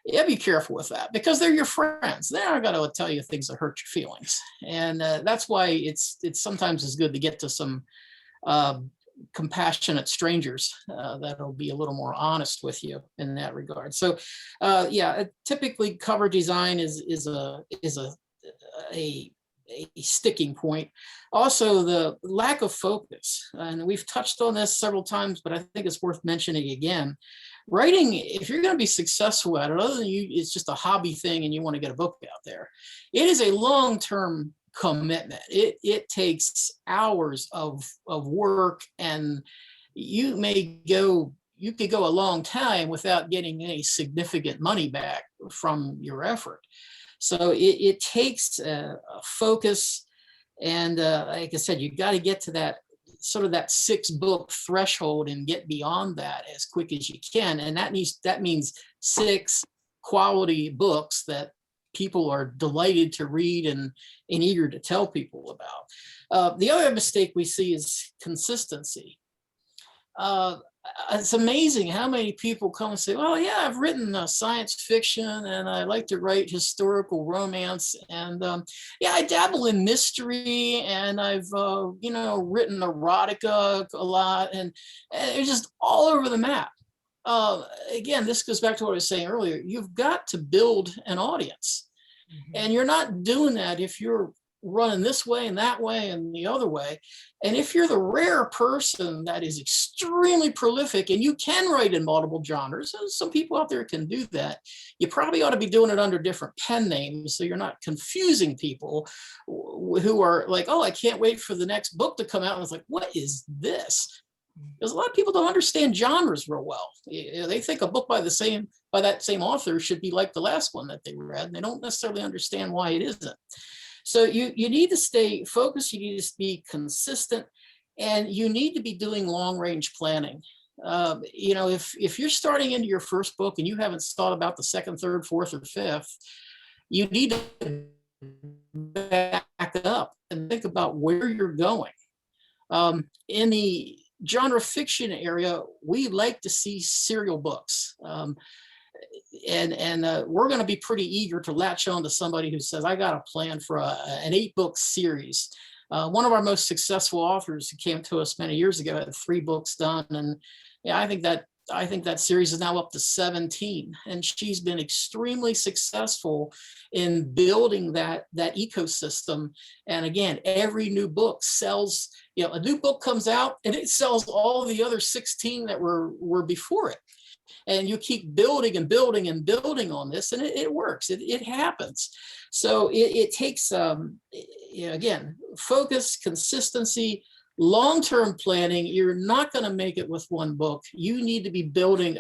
yeah, be careful with that, because they're your friends. They're not going to tell you things that hurt your feelings. And that's why it's sometimes it's good to get to some compassionate strangers that'll be a little more honest with you in that regard. So yeah, typically cover design is a sticking point. Also, the lack of focus, and we've touched on this several times, but I think it's worth mentioning again. Writing, if you're going to be successful at it, other than it's just a hobby thing and you want to get a book out there, it is a long-term commitment. It takes hours of work, and you could go a long time without getting any significant money back from your effort. So it takes focus, and like I said, you got to get to that sort of that 6-book threshold and get beyond that as quick as you can, and that means 6 quality books that people are delighted to read and eager to tell people about. The other mistake we see is consistency. It's amazing how many people come and say, well, yeah, I've written science fiction and I like to write historical romance. And yeah, I dabble in mystery, and I've, written erotica a lot, and it's just all over the map. Again, this goes back to what I was saying earlier. You've got to build an audience, and you're not doing that if you're running this way and that way and the other way. And if you're the rare person that is extremely prolific and you can write in multiple genres, and some people out there can do that, you probably ought to be doing it under different pen names so you're not confusing people who are like, oh, I can't wait for the next book to come out. And it's like, what is this? Because a lot of people don't understand genres real well. They think a book by that same author should be like the last one that they read, and they don't necessarily understand why it isn't. So you need to stay focused, you need to be consistent, and you need to be doing long-range planning. If you're starting into your first book and you haven't thought about the second, third, fourth, or fifth, you need to back up and think about where you're going. In the genre fiction area, we like to see serial books. We're going to be pretty eager to latch on to somebody who says, I got a plan for an 8-book series. One of our most successful authors who came to us many years ago had 3 books done. And yeah, I think that series is now up to 17. And she's been extremely successful in building that ecosystem. And again, every new book sells, a new book comes out and it sells all the other 16 that were before it. And you keep building and building and building on this, and it works. It happens. So it takes, again, focus, consistency, long-term planning. You're not going to make it with one book. You need to be building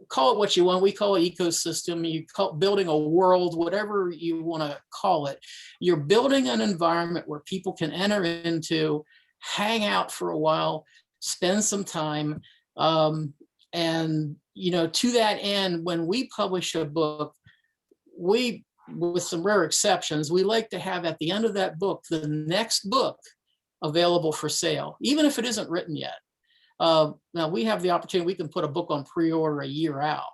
call it what you want. We call it ecosystem. You call it building a world, whatever you want to call it. You're building an environment where people can enter into, hang out for a while, spend some time. And, to that end, when we publish a book, with some rare exceptions, we like to have at the end of that book, the next book available for sale, even if it isn't written yet. Now we have the opportunity, we can put a book on pre-order a year out,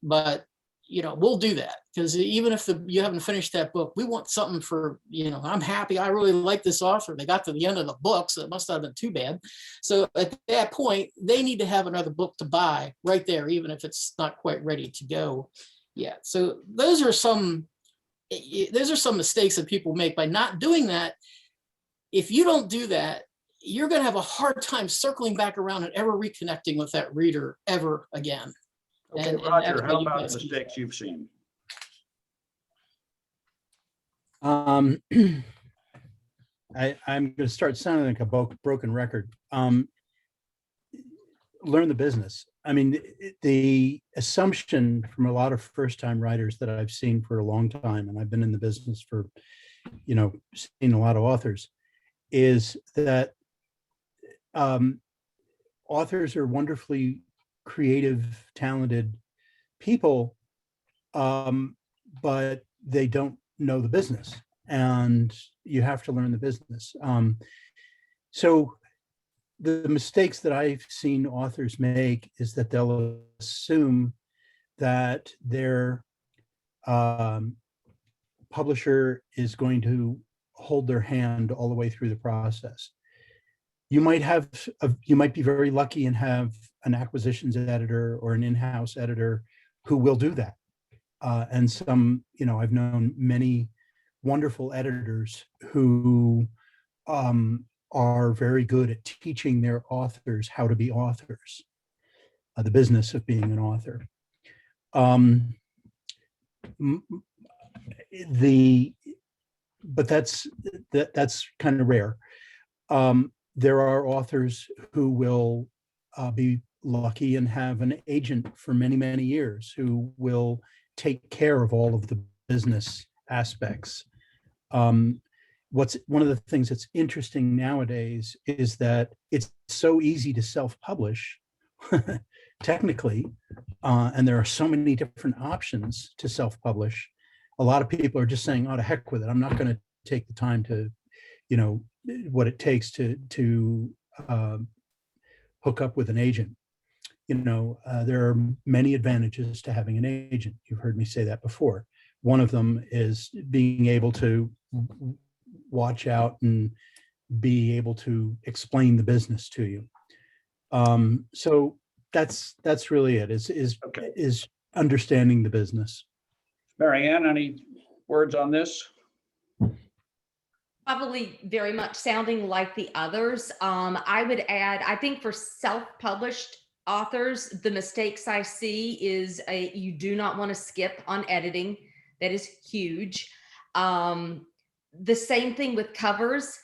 but we'll do that because even if you haven't finished that book, we want something for, I'm happy. I really like this author. They got to the end of the book, so it must not have been too bad. So at that point, they need to have another book to buy right there, even if it's not quite ready to go yet. So those are some mistakes that people make by not doing that. If you don't do that, you're going to have a hard time circling back around and ever reconnecting with that reader ever again. Okay, Roger, how about mistakes you've seen? I'm going to start sounding like a broken record. Learn the business. I mean, the assumption from a lot of first-time writers that I've seen for a long time, and I've been in the business for, seen a lot of authors, is that authors are wonderfully creative, talented people, but they don't know the business, and you have to learn the business. So the mistakes that I've seen authors make is that they'll assume that their publisher is going to hold their hand all the way through the process. You might be very lucky and have an acquisitions editor or an in-house editor who will do that. And some, I've known many wonderful editors who are very good at teaching their authors how to be authors, the business of being an author. But that's kind of rare. There are authors who will be lucky and have an agent for many, many years who will take care of all of the business aspects. One of the things that's interesting nowadays is that it's so easy to self-publish, technically, and there are so many different options to self-publish. A lot of people are just saying, "Oh, to heck with it. I'm not going to take the time to, what it takes to hook up with an agent." There are many advantages to having an agent. You've heard me say that before. One of them is being able to watch out and be able to explain the business to you. So that's really it, is understanding the business. Maryann, any words on this? Probably very much sounding like the others. I would add, I think for self-published authors, the mistakes I see is you do not want to skip on editing. That is huge. The same thing with covers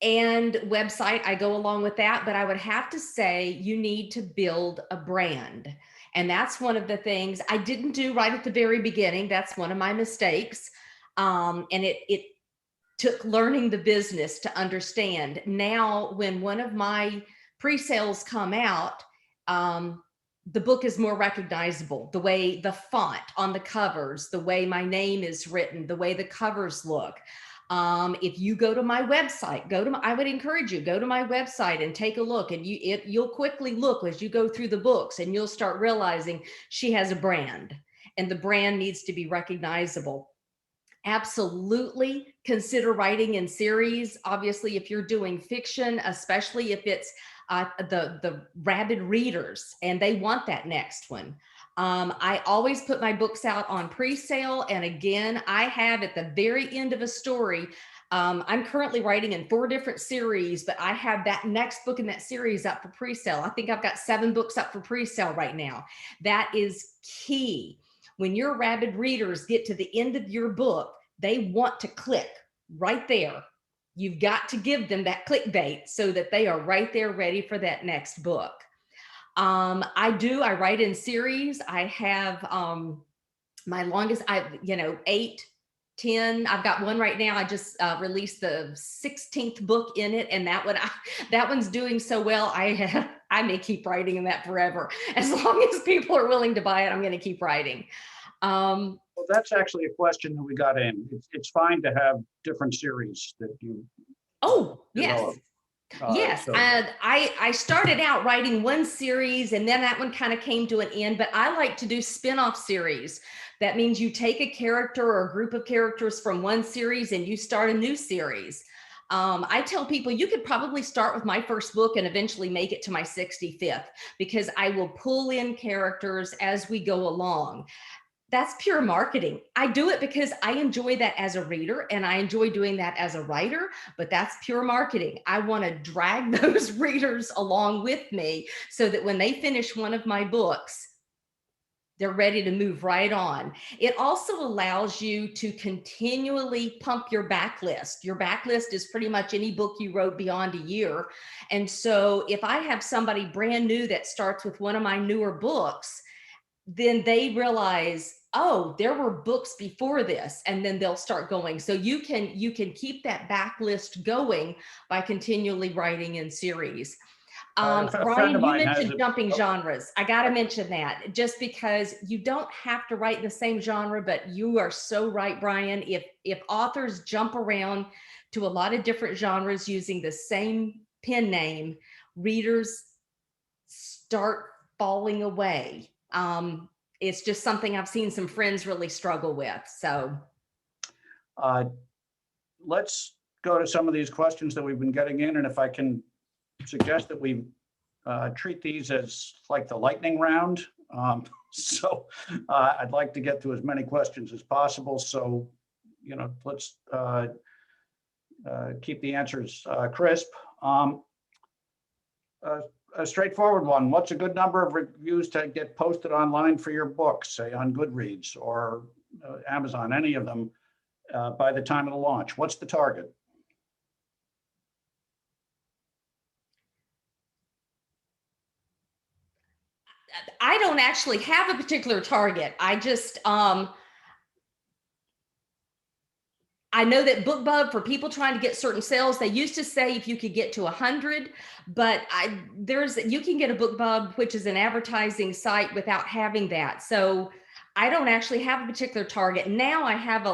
and website. I go along with that, but I would have to say you need to build a brand. And that's one of the things I didn't do right at the very beginning. That's one of my mistakes. And it took learning the business to understand. Now, when one of my pre-sales come out, the book is more recognizable. The way the font on the covers, the way my name is written, the way the covers look. If you go to my website, I would encourage you, go to my website and take a look, and you'll quickly look as you go through the books, and you'll start realizing she has a brand, and the brand needs to be recognizable. Absolutely consider writing in series. Obviously, if you're doing fiction, especially if it's the rabid readers and they want that next one. I always put my books out on pre-sale. And again, I have at the very end of a story, I'm currently writing in 4 different series, but I have that next book in that series up for pre-sale. I think I've got 7 books up for pre-sale right now. That is key. When your rabid readers get to the end of your book, they want to click right there. You've got to give them that clickbait so that they are right there ready for that next book. I write in series. I have my longest, 8, 10. I've got one right now. I just released the 16th book in it, and that one's doing so well. I may keep writing in that forever. As long as people are willing to buy it, I'm going to keep writing. Well, that's actually a question that we got in. It's fine to have different series that you. Oh, yes. Develop. Yes, So- I started out writing one series, and then that one kind of came to an end, but I like to do spin-off series. That means you take a character or a group of characters from one series and you start a new series. I tell people you could probably start with my first book and eventually make it to my 65th, because I will pull in characters as we go along. That's pure marketing. I do it because I enjoy that as a reader, and I enjoy doing that as a writer, but that's pure marketing. I want to drag those readers along with me so that when they finish one of my books, they're ready to move right on. It also allows you to continually pump your backlist. Your backlist is pretty much any book you wrote beyond a year. And so if I have somebody brand new that starts with one of my newer books, then they realize, oh, there were books before this, and then they'll start going. So you can keep that backlist going by continually writing in series. A friend Brian, of you mine has mentioned a- jumping genres. I got to mention that, just because you don't have to write the same genre, but you are so right, Brian. If authors jump around to a lot of different genres using the same pen name, readers start falling away. It's just something I've seen some friends really struggle with. So let's go to some of these questions that we've been getting in, and if I can suggest that we treat these as like the lightning round. So I'd like to get to as many questions as possible. So, let's keep the answers crisp. A straightforward one. What's a good number of reviews to get posted online for your book, say on Goodreads or Amazon, any of them, by the time of the launch? What's the target? I don't actually have a particular target. I just, I know that BookBub, for people trying to get certain sales, they used to say if you could get to 100, but you can get a BookBub, which is an advertising site, without having that. So I don't actually have a particular target. Now I have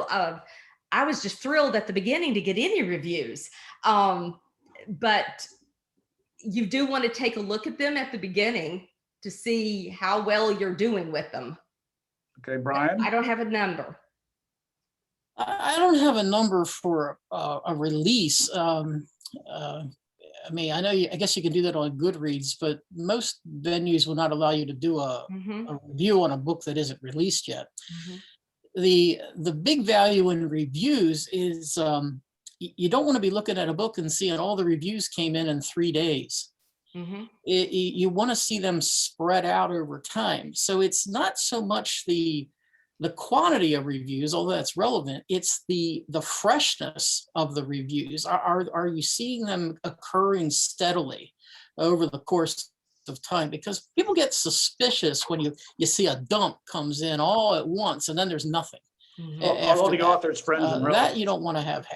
I was just thrilled at the beginning to get any reviews. But you do want to take a look at them at the beginning to see how well you're doing with them. Okay, Brian? I don't have a number. I don't have a number for a release. I mean, I guess you can do that on Goodreads, but most venues will not allow you to do a review on a book that isn't released yet. The big value in reviews is you don't want to be looking at a book and seeing all the reviews came in 3 days. You want to see them spread out over time. So it's not so much the quantity of reviews, although that's relevant, it's the freshness of the reviews. Are you seeing them occurring steadily over the course of time? Because people get suspicious when you see a dump comes in all at once and then there's nothing. All the author's friends and relatives. That you don't want to have.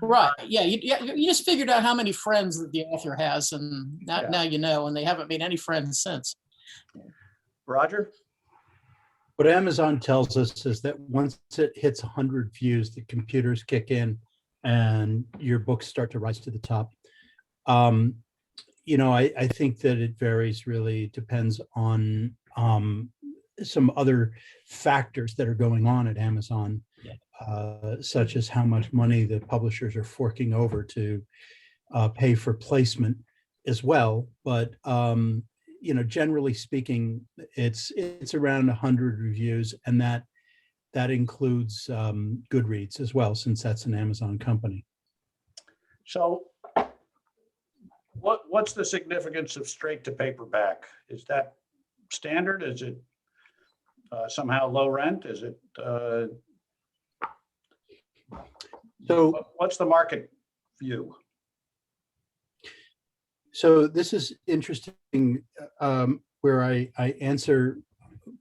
Right. Yeah. You just figured out how many friends that the author has, and now you know, and they haven't made any friends since. Roger? What Amazon tells us is that once it hits 100 views, the computers kick in and your books start to rise to the top. I think that it varies, really depends on some other factors that are going on at Amazon, such as how much money the publishers are forking over to pay for placement as well. But generally speaking, it's around 100 reviews, and that includes Goodreads as well, since that's an Amazon company. So what's the significance of straight to paperback? Is that standard? Is it somehow low rent? Is it? So what's the market view? So this is interesting, where I answer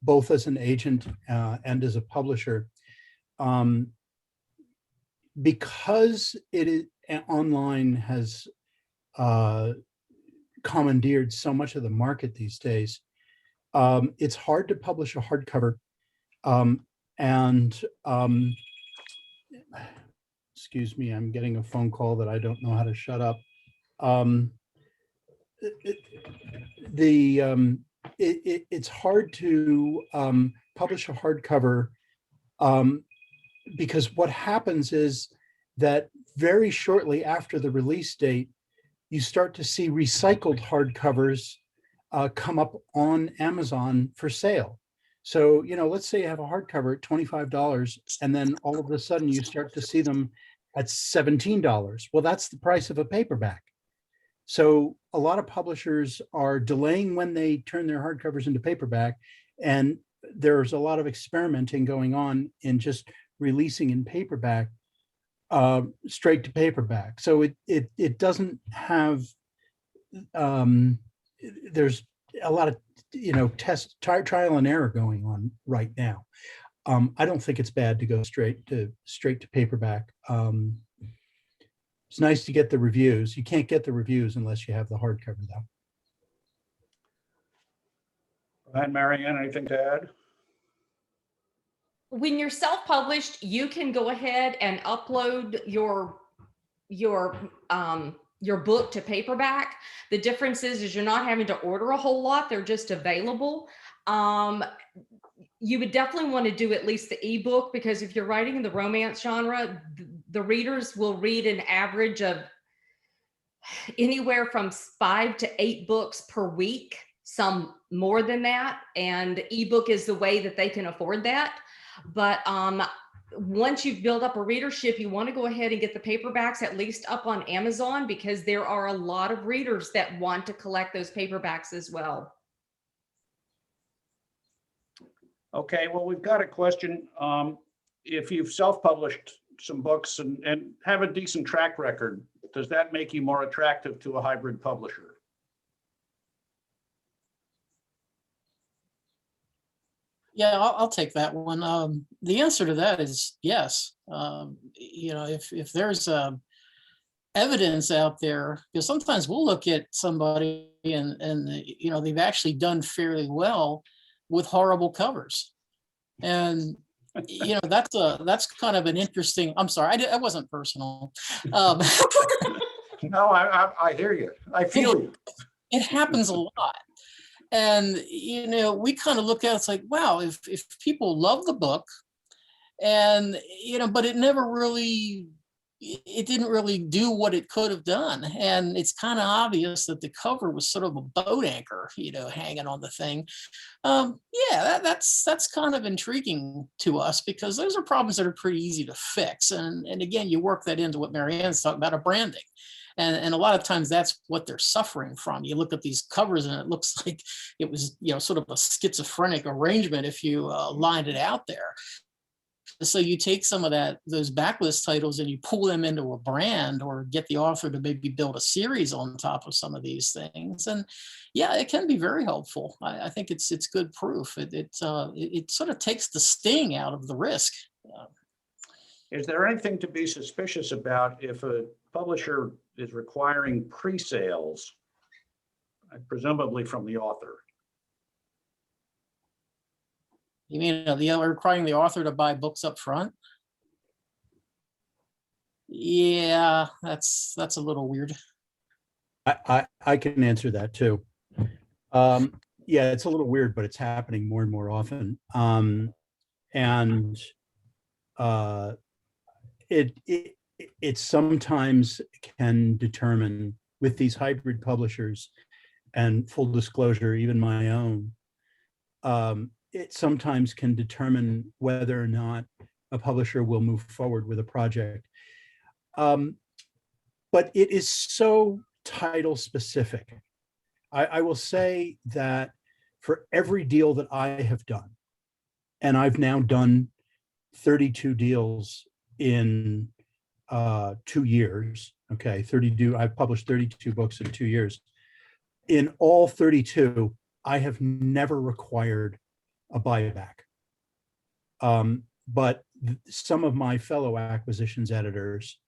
both as an agent and as a publisher. Because it is online has commandeered so much of the market these days, it's hard to publish a hardcover. Excuse me, I'm getting a phone call that I don't know how to shut up. It's hard to publish a hardcover because what happens is that very shortly after the release date, you start to see recycled hardcovers come up on Amazon for sale. So, let's say you have a hardcover at $25, and then all of a sudden you start to see them at $17. Well, that's the price of a paperback. So a lot of publishers are delaying when they turn their hardcovers into paperback, and there's a lot of experimenting going on in just releasing in paperback, straight to paperback. So it doesn't have, there's a lot of trial and error going on right now. I don't think it's bad to go straight to paperback. It's nice to get the reviews. You can't get the reviews unless you have the hardcover, though. And Maryann, anything to add? When you're self-published, you can go ahead and upload your book to paperback. The difference is you're not having to order a whole lot. They're just available. You would definitely want to do at least the ebook, because if you're writing in the romance genre, the readers will read an average of anywhere from 5 to 8 books per week, some more than that. And ebook is the way that they can afford that. But once you've built up a readership, you want to go ahead and get the paperbacks at least up on Amazon, because there are a lot of readers that want to collect those paperbacks as well. Okay, well, we've got a question. If you've self-published some books and have a decent track record, does that make you more attractive to a hybrid publisher? Yeah, I'll take that one. The answer to that is yes. If there's evidence out there, because sometimes we'll look at somebody and they've actually done fairly well with horrible covers, and that's kind of an interesting. I'm sorry, I wasn't personal. No, I hear you. I feel you. It happens a lot. And, we kind of look at it, it's like, wow, if people love the book and, but it didn't really do what it could have done. And it's kind of obvious that the cover was sort of a boat anchor, hanging on the thing. That's kind of intriguing to us, because those are problems that are pretty easy to fix. And again, you work that into what Maryann's talking about, a branding. And a lot of times that's what they're suffering from. You look at these covers and it looks like it was, sort of a schizophrenic arrangement if you lined it out there. So you take some of those backlist titles and you pull them into a brand, or get the author to maybe build a series on top of some of these things. And yeah, it can be very helpful. I think it's good proof. It sort of takes the sting out of the risk. Is there anything to be suspicious about if a publisher is requiring pre-sales, presumably from the author? You mean requiring the author to buy books up front? Yeah, that's a little weird. I can answer that too. Yeah, it's a little weird, but it's happening more and more often. And it sometimes can determine with these hybrid publishers, and full disclosure, even my own, it sometimes can determine whether or not a publisher will move forward with a project. But it is so title specific. I will say that for every deal that I have done, and I've now done 32 deals in 2 years. Okay, 32. I've published 32 books in 2 years. In all 32, I have never required a buyback. But some of my fellow acquisitions editors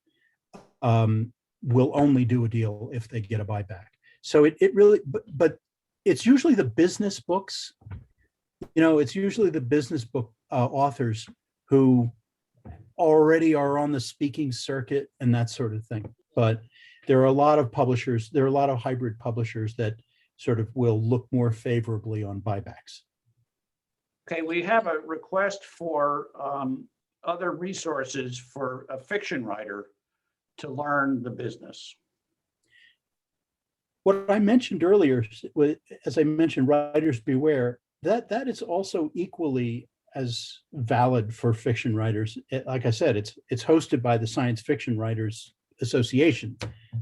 will only do a deal if they get a buyback. So it really, but it's usually the business books. It's usually the business book authors who already are on the speaking circuit and that sort of thing. But there are a lot of publishers, there are a lot of hybrid publishers that sort of will look more favorably on buybacks. Okay, we have a request for other resources for a fiction writer to learn the business. What I mentioned earlier, as I mentioned, writers beware, that is also equally as valid for fiction writers. Like I said, it's hosted by the Science Fiction Writers Association.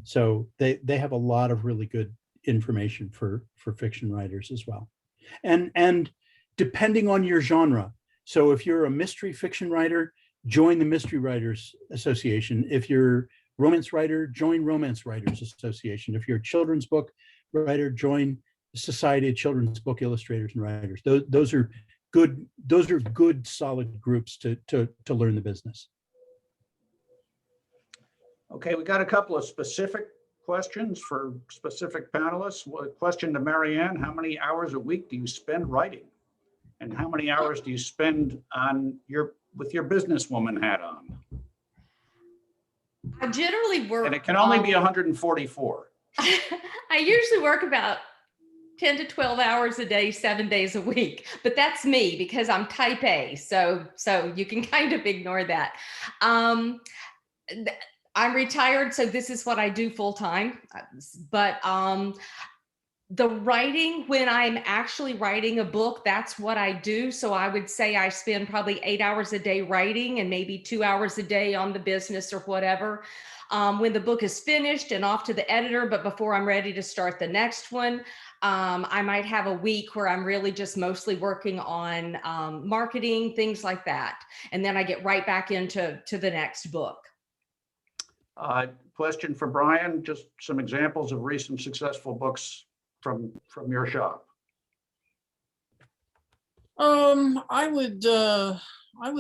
So they have a lot of really good information for fiction writers as well. And depending on your genre. So if you're a mystery fiction writer, join the Mystery Writers Association. If you're romance writer, join Romance Writers Association. If you're a children's book writer, join the Society of Children's Book Illustrators and Writers. Those are good, solid groups to learn the business. Okay, we got a couple of specific questions for specific panelists. A question to Maryann: how many hours a week do you spend writing? And how many hours do you spend with your businesswoman hat on? I generally work. And it can only be 144. I usually work about 10 to 12 hours a day, 7 days a week, but that's me because I'm type A. So you can kind of ignore that. I'm retired, so this is what I do full time. But the writing, when I'm actually writing a book, that's what I do. So I would say I spend probably 8 hours a day writing and maybe 2 hours a day on the business or whatever. When the book is finished and off to the editor, but before I'm ready to start the next one, I might have a week where I'm really just mostly working on marketing, things like that. And then I get right back into the next book. Question for Brian, just some examples of recent successful books from your shop. I would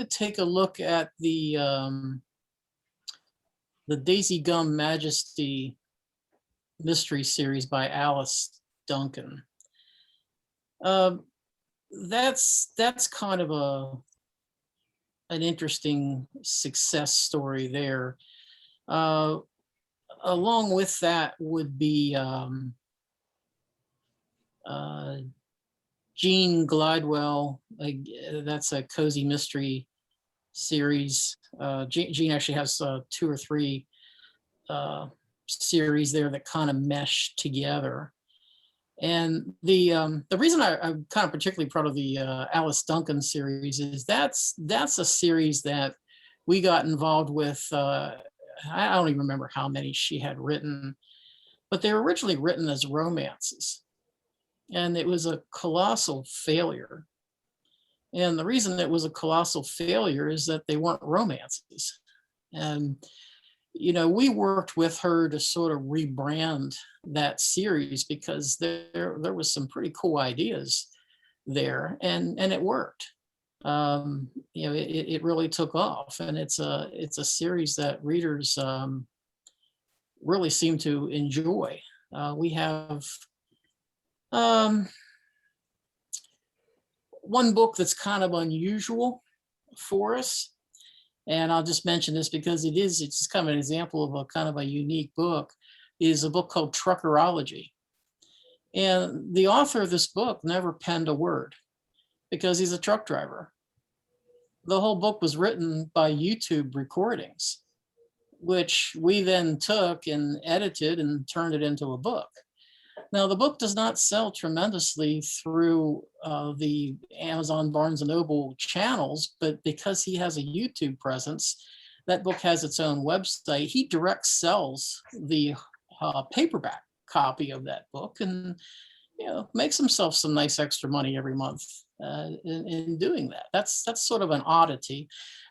take a look at the Daisy Gum Majesty mystery series by Alice Duncan. That's kind of an interesting success story there. Along with that would be Jean Glidewell. That's a cozy mystery series. Jean actually has 2 or 3 series there that kind of mesh together. And the reason I'm kind of particularly proud of the Alice Duncan series is that's a series that we got involved with. I don't even remember how many she had written, but they were originally written as romances. And it was a colossal failure. And the reason it was a colossal failure is that they weren't romances. And, we worked with her to sort of rebrand that series because there was some pretty cool ideas there, and it worked. It really took off, and it's a series that readers really seem to enjoy. We have one book that's kind of unusual for us, and I'll just mention this because it's kind of an example of a kind of a unique book, is a book called Truckerology. And the author of this book never penned a word because he's a truck driver. The whole book was written by YouTube recordings, which we then took and edited and turned it into a book. Now, the book does not sell tremendously through the Amazon, Barnes and Noble channels, but because he has a YouTube presence, that book has its own website. He direct sells the paperback copy of that book, and makes himself some nice extra money every month in doing that. That's sort of an oddity.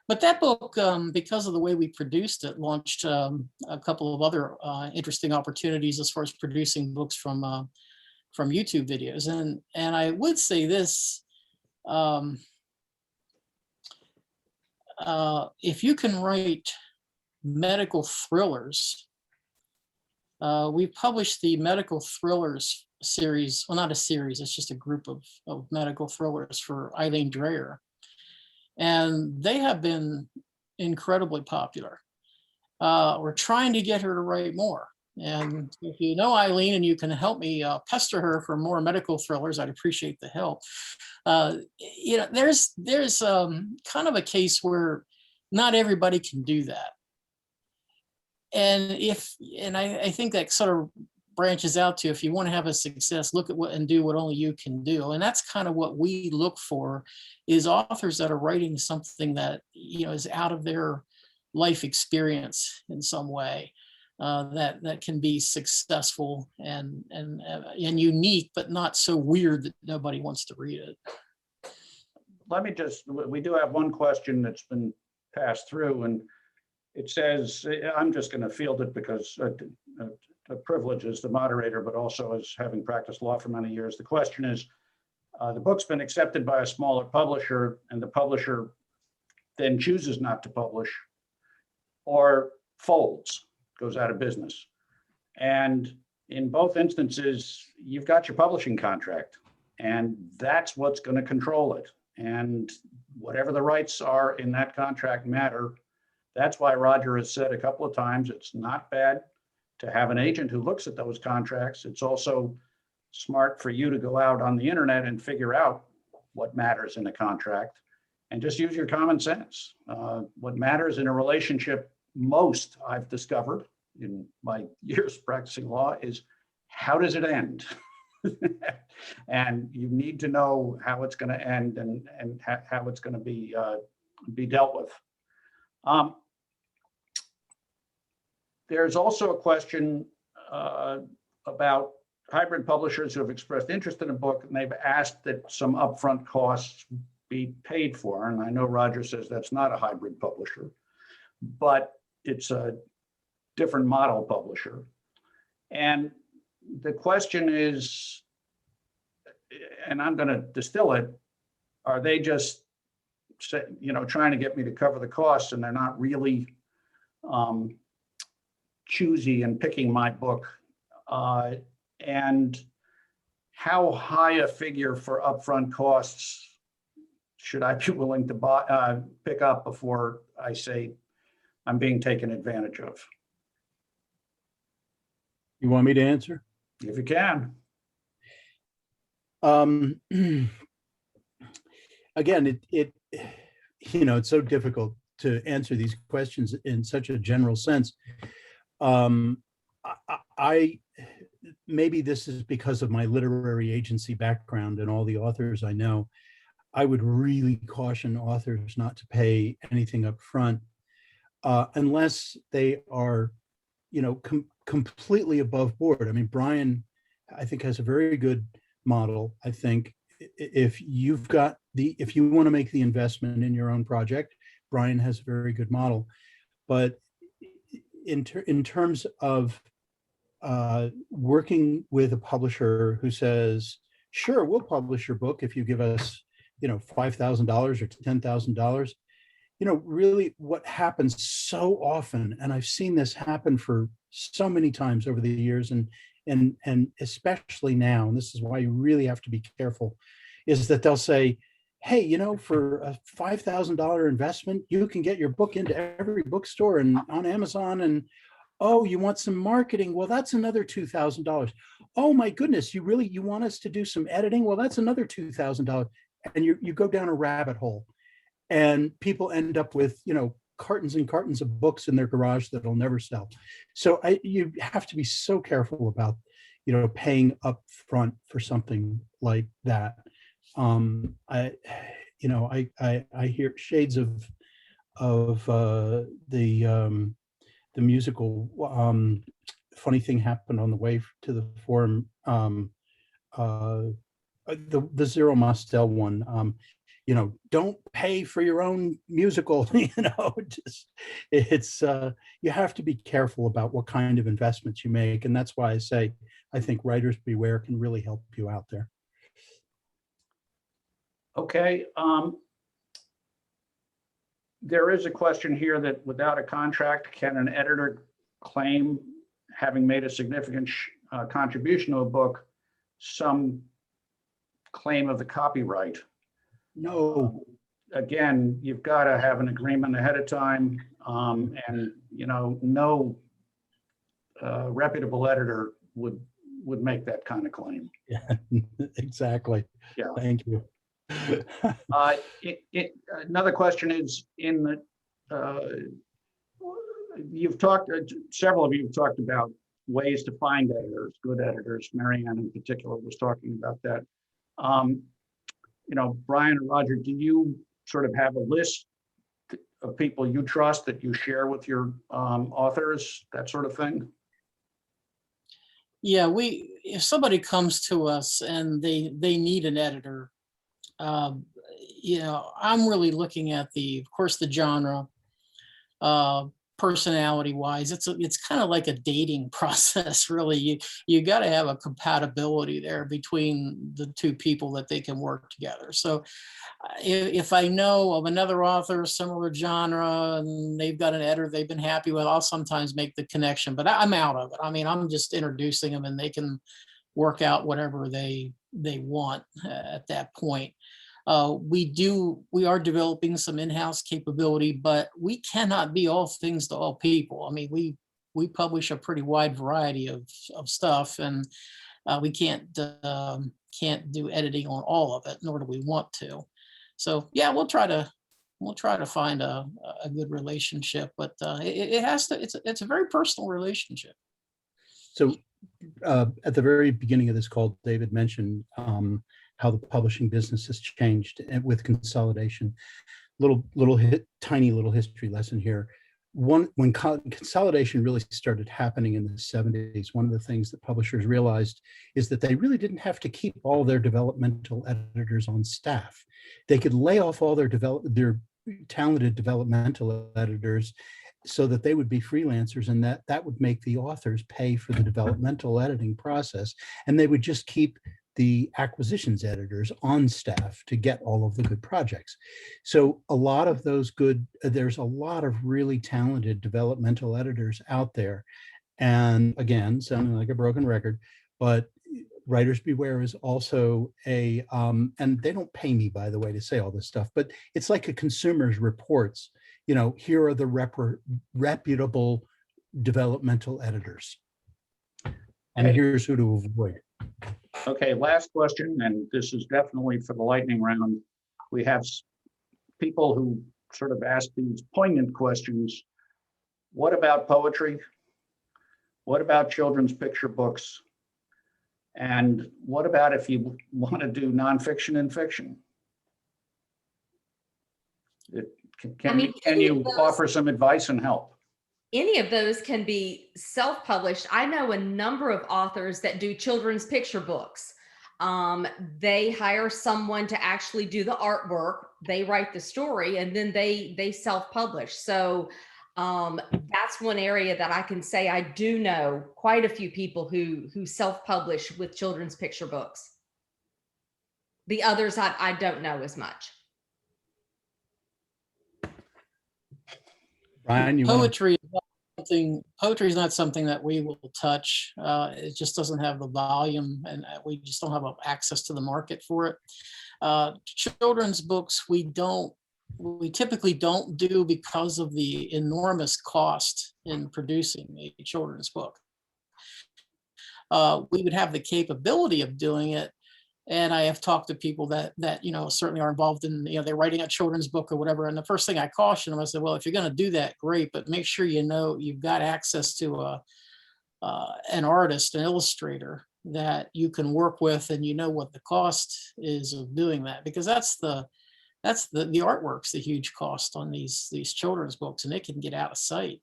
But that book, because of the way we produced it, launched a couple of other interesting opportunities as far as producing books from YouTube videos. And I would say this, if you can write medical thrillers, we published the medical thrillers series, well, not a series, it's just a group of medical thrillers for Eileen Dreyer. And they have been incredibly popular. We're trying to get her to write more. And if you know Eileen and you can help me pester her for more medical thrillers, I'd appreciate the help. There's kind of a case where not everybody can do that. And I think that sort of branches out to, if you want to have a success, look at what and do what only you can do. And that's kind of what we look for, is authors that are writing something that is out of their life experience in some way, that can be successful and unique, but not so weird that nobody wants to read it. We do have one question that's been passed through, and it says, I'm just going to field it because a privilege as the moderator, but also as having practiced law for many years. The question is, the book's been accepted by a smaller publisher, and the publisher then chooses not to publish or folds, goes out of business. And in both instances, you've got your publishing contract, and that's what's going to control it. And whatever the rights are in that contract matter. That's why Roger has said a couple of times, it's not bad to have an agent who looks at those contracts. It's also smart for you to go out on the internet and figure out what matters in a contract and just use your common sense. What matters in a relationship most, I've discovered in my years practicing law, is how does it end? And you need to know how it's going to end and how it's going to be dealt with. There's also a question about hybrid publishers who have expressed interest in a book, and they've asked that some upfront costs be paid for. And I know Roger says that's not a hybrid publisher, but it's a different model publisher. And the question is, and I'm going to distill it, are they just trying to get me to cover the costs, and they're not really choosy and picking my book? And how high a figure for upfront costs should I be willing to pick up before I say I'm being taken advantage of? You want me to answer? If you can. Again, it's so difficult to answer these questions in such a general sense. Maybe this is because of my literary agency background and all the authors I know. I would really caution authors not to pay anything up front unless they are, completely above board. I mean, Brian, I think, has a very good model. I think if you want to make the investment in your own project, Brian has a very good model. But in terms of working with a publisher who says, sure, we'll publish your book if you give us, $5,000 or $10,000, really what happens so often, and I've seen this happen for so many times over the years, and especially now, and this is why you really have to be careful, is that they'll say, hey, for a $5,000 investment, you can get your book into every bookstore and on Amazon. And oh, you want some marketing? Well, that's another $2,000. Oh my goodness, you want us to do some editing? Well, that's another $2,000. And you go down a rabbit hole, and people end up with, cartons and cartons of books in their garage that'll never sell. So you have to be so careful about, paying up front for something like that. I hear shades of the musical. Funny thing happened on the way to the forum. The Zero Mostel one. Don't pay for your own musical. It's you have to be careful about what kind of investments you make, and that's why I say I think Writers Beware can really help you out there. Okay. There is a question here that without a contract, can an editor claim, having made a significant contribution to a book, some claim of the copyright? No. Again, you've got to have an agreement ahead of time, and no reputable editor would make that kind of claim. Yeah, exactly. Yeah. Thank you. Another question is in the you've talked, several of you have talked about ways to find editors, good editors. Maryann in particular was talking about that. Brian or Roger, do you sort of have a list of people you trust that you share with your authors, that sort of thing? Yeah, if somebody comes to us and they need an editor, I'm really looking at of course, the genre, personality wise. It's kind of like a dating process, really. You got to have a compatibility there between the two people that they can work together. So if I know of another author, similar genre, and they've got an editor they've been happy with, I'll sometimes make the connection, but I'm out of it. I mean, I'm just introducing them and they can work out whatever they want at that point. We are developing some in-house capability, but we cannot be all things to all people. I mean, we publish a pretty wide variety of stuff, and we can't do editing on all of it, nor do we want to. So yeah, we'll try to find a good relationship, but it's a very personal relationship. So at the very beginning of this call, David mentioned how the publishing business has changed with consolidation. Tiny little history lesson here. When consolidation really started happening in the 70s, one of the things that publishers realized is that they really didn't have to keep all their developmental editors on staff. They could lay off all their talented developmental editors so that they would be freelancers, and that would make the authors pay for the developmental editing process, and they would just keep the acquisitions editors on staff to get all of the good projects. So a lot of there's a lot of really talented developmental editors out there. And again, sounding like a broken record, but Writers Beware is also and they don't pay me, by the way, to say all this stuff, but it's like a Consumer's Reports. Here are the reputable developmental editors. And here's who to avoid. Okay, last question, and this is definitely for the lightning round. We have people who sort of ask these poignant questions. What about poetry? What about children's picture books? And what about if you want to do nonfiction and fiction? Can you offer some advice and help? Any of those can be self-published. I know a number of authors that do children's picture books. They hire someone to actually do the artwork. They write the story, and then they self-publish. So that's one area that I can say I do know quite a few people who self-publish with children's picture books. The others I don't know as much. Brian, Poetry is not something that we will touch. It just doesn't have the volume, and we just don't have access to the market for it. Children's books, we typically don't do because of the enormous cost in producing a children's book. We would have the capability of doing it. And I have talked to people that certainly are involved in, they're writing a children's book or whatever. And the first thing I caution them, I said, well, if you're going to do that, great, but make sure you've got access to an artist, an illustrator that you can work with, and what the cost is of doing that, because that's the artwork's the huge cost on these children's books, and it can get out of sight.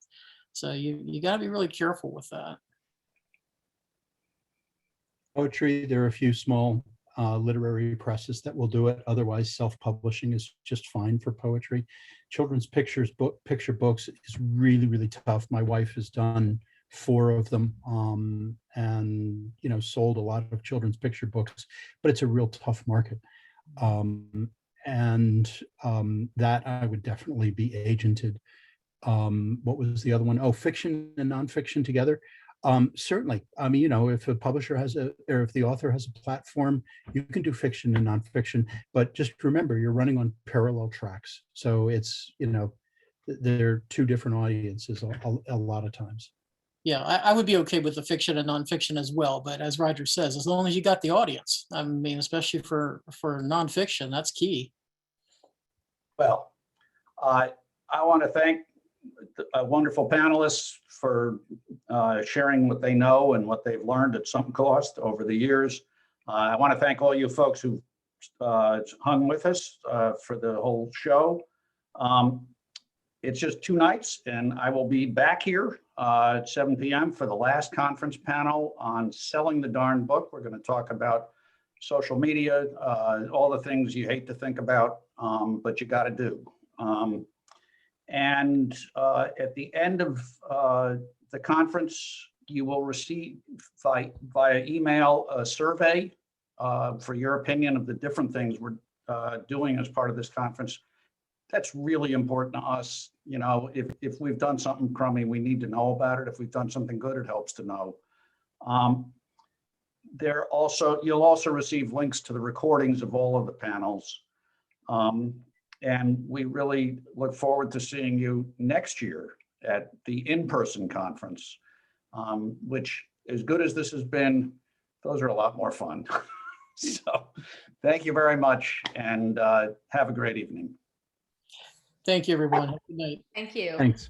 So you got to be really careful with that. Poetry, there are a few small literary presses that will do it. Otherwise, self-publishing is just fine for poetry. Children's picture books is really, really tough. My wife has done 4 of them, and sold a lot of children's picture books, but it's a real tough market. That I would definitely be agented. What was the other one? Oh, fiction and nonfiction together. Certainly. I mean, if a publisher or if the author has a platform, you can do fiction and nonfiction, but just remember, you're running on parallel tracks. So it's, they're 2 different audiences a lot of times. Yeah, I would be okay with the fiction and nonfiction as well. But as Roger says, as long as you got the audience, I mean, especially for nonfiction, that's key. Well, I want to thank wonderful panelists for sharing what they know and what they've learned at some cost over the years. I want to thank all you folks who hung with us for the whole show. It's just 2 nights, and I will be back here at 7 p.m. for the last conference panel on selling the darn book. We're going to talk about social media, all the things you hate to think about, but you got to do. At the end of the conference, you will receive via email a survey for your opinion of the different things we're doing as part of this conference. That's really important to us. If we've done something crummy, we need to know about it. If we've done something good, it helps to know. You'll also receive links to the recordings of all of the panels. And we really look forward to seeing you next year at the in-person conference, which, as good as this has been, those are a lot more fun. So thank you very much, and have a great evening. Thank you, everyone. Have a good night. Thank you. Thanks.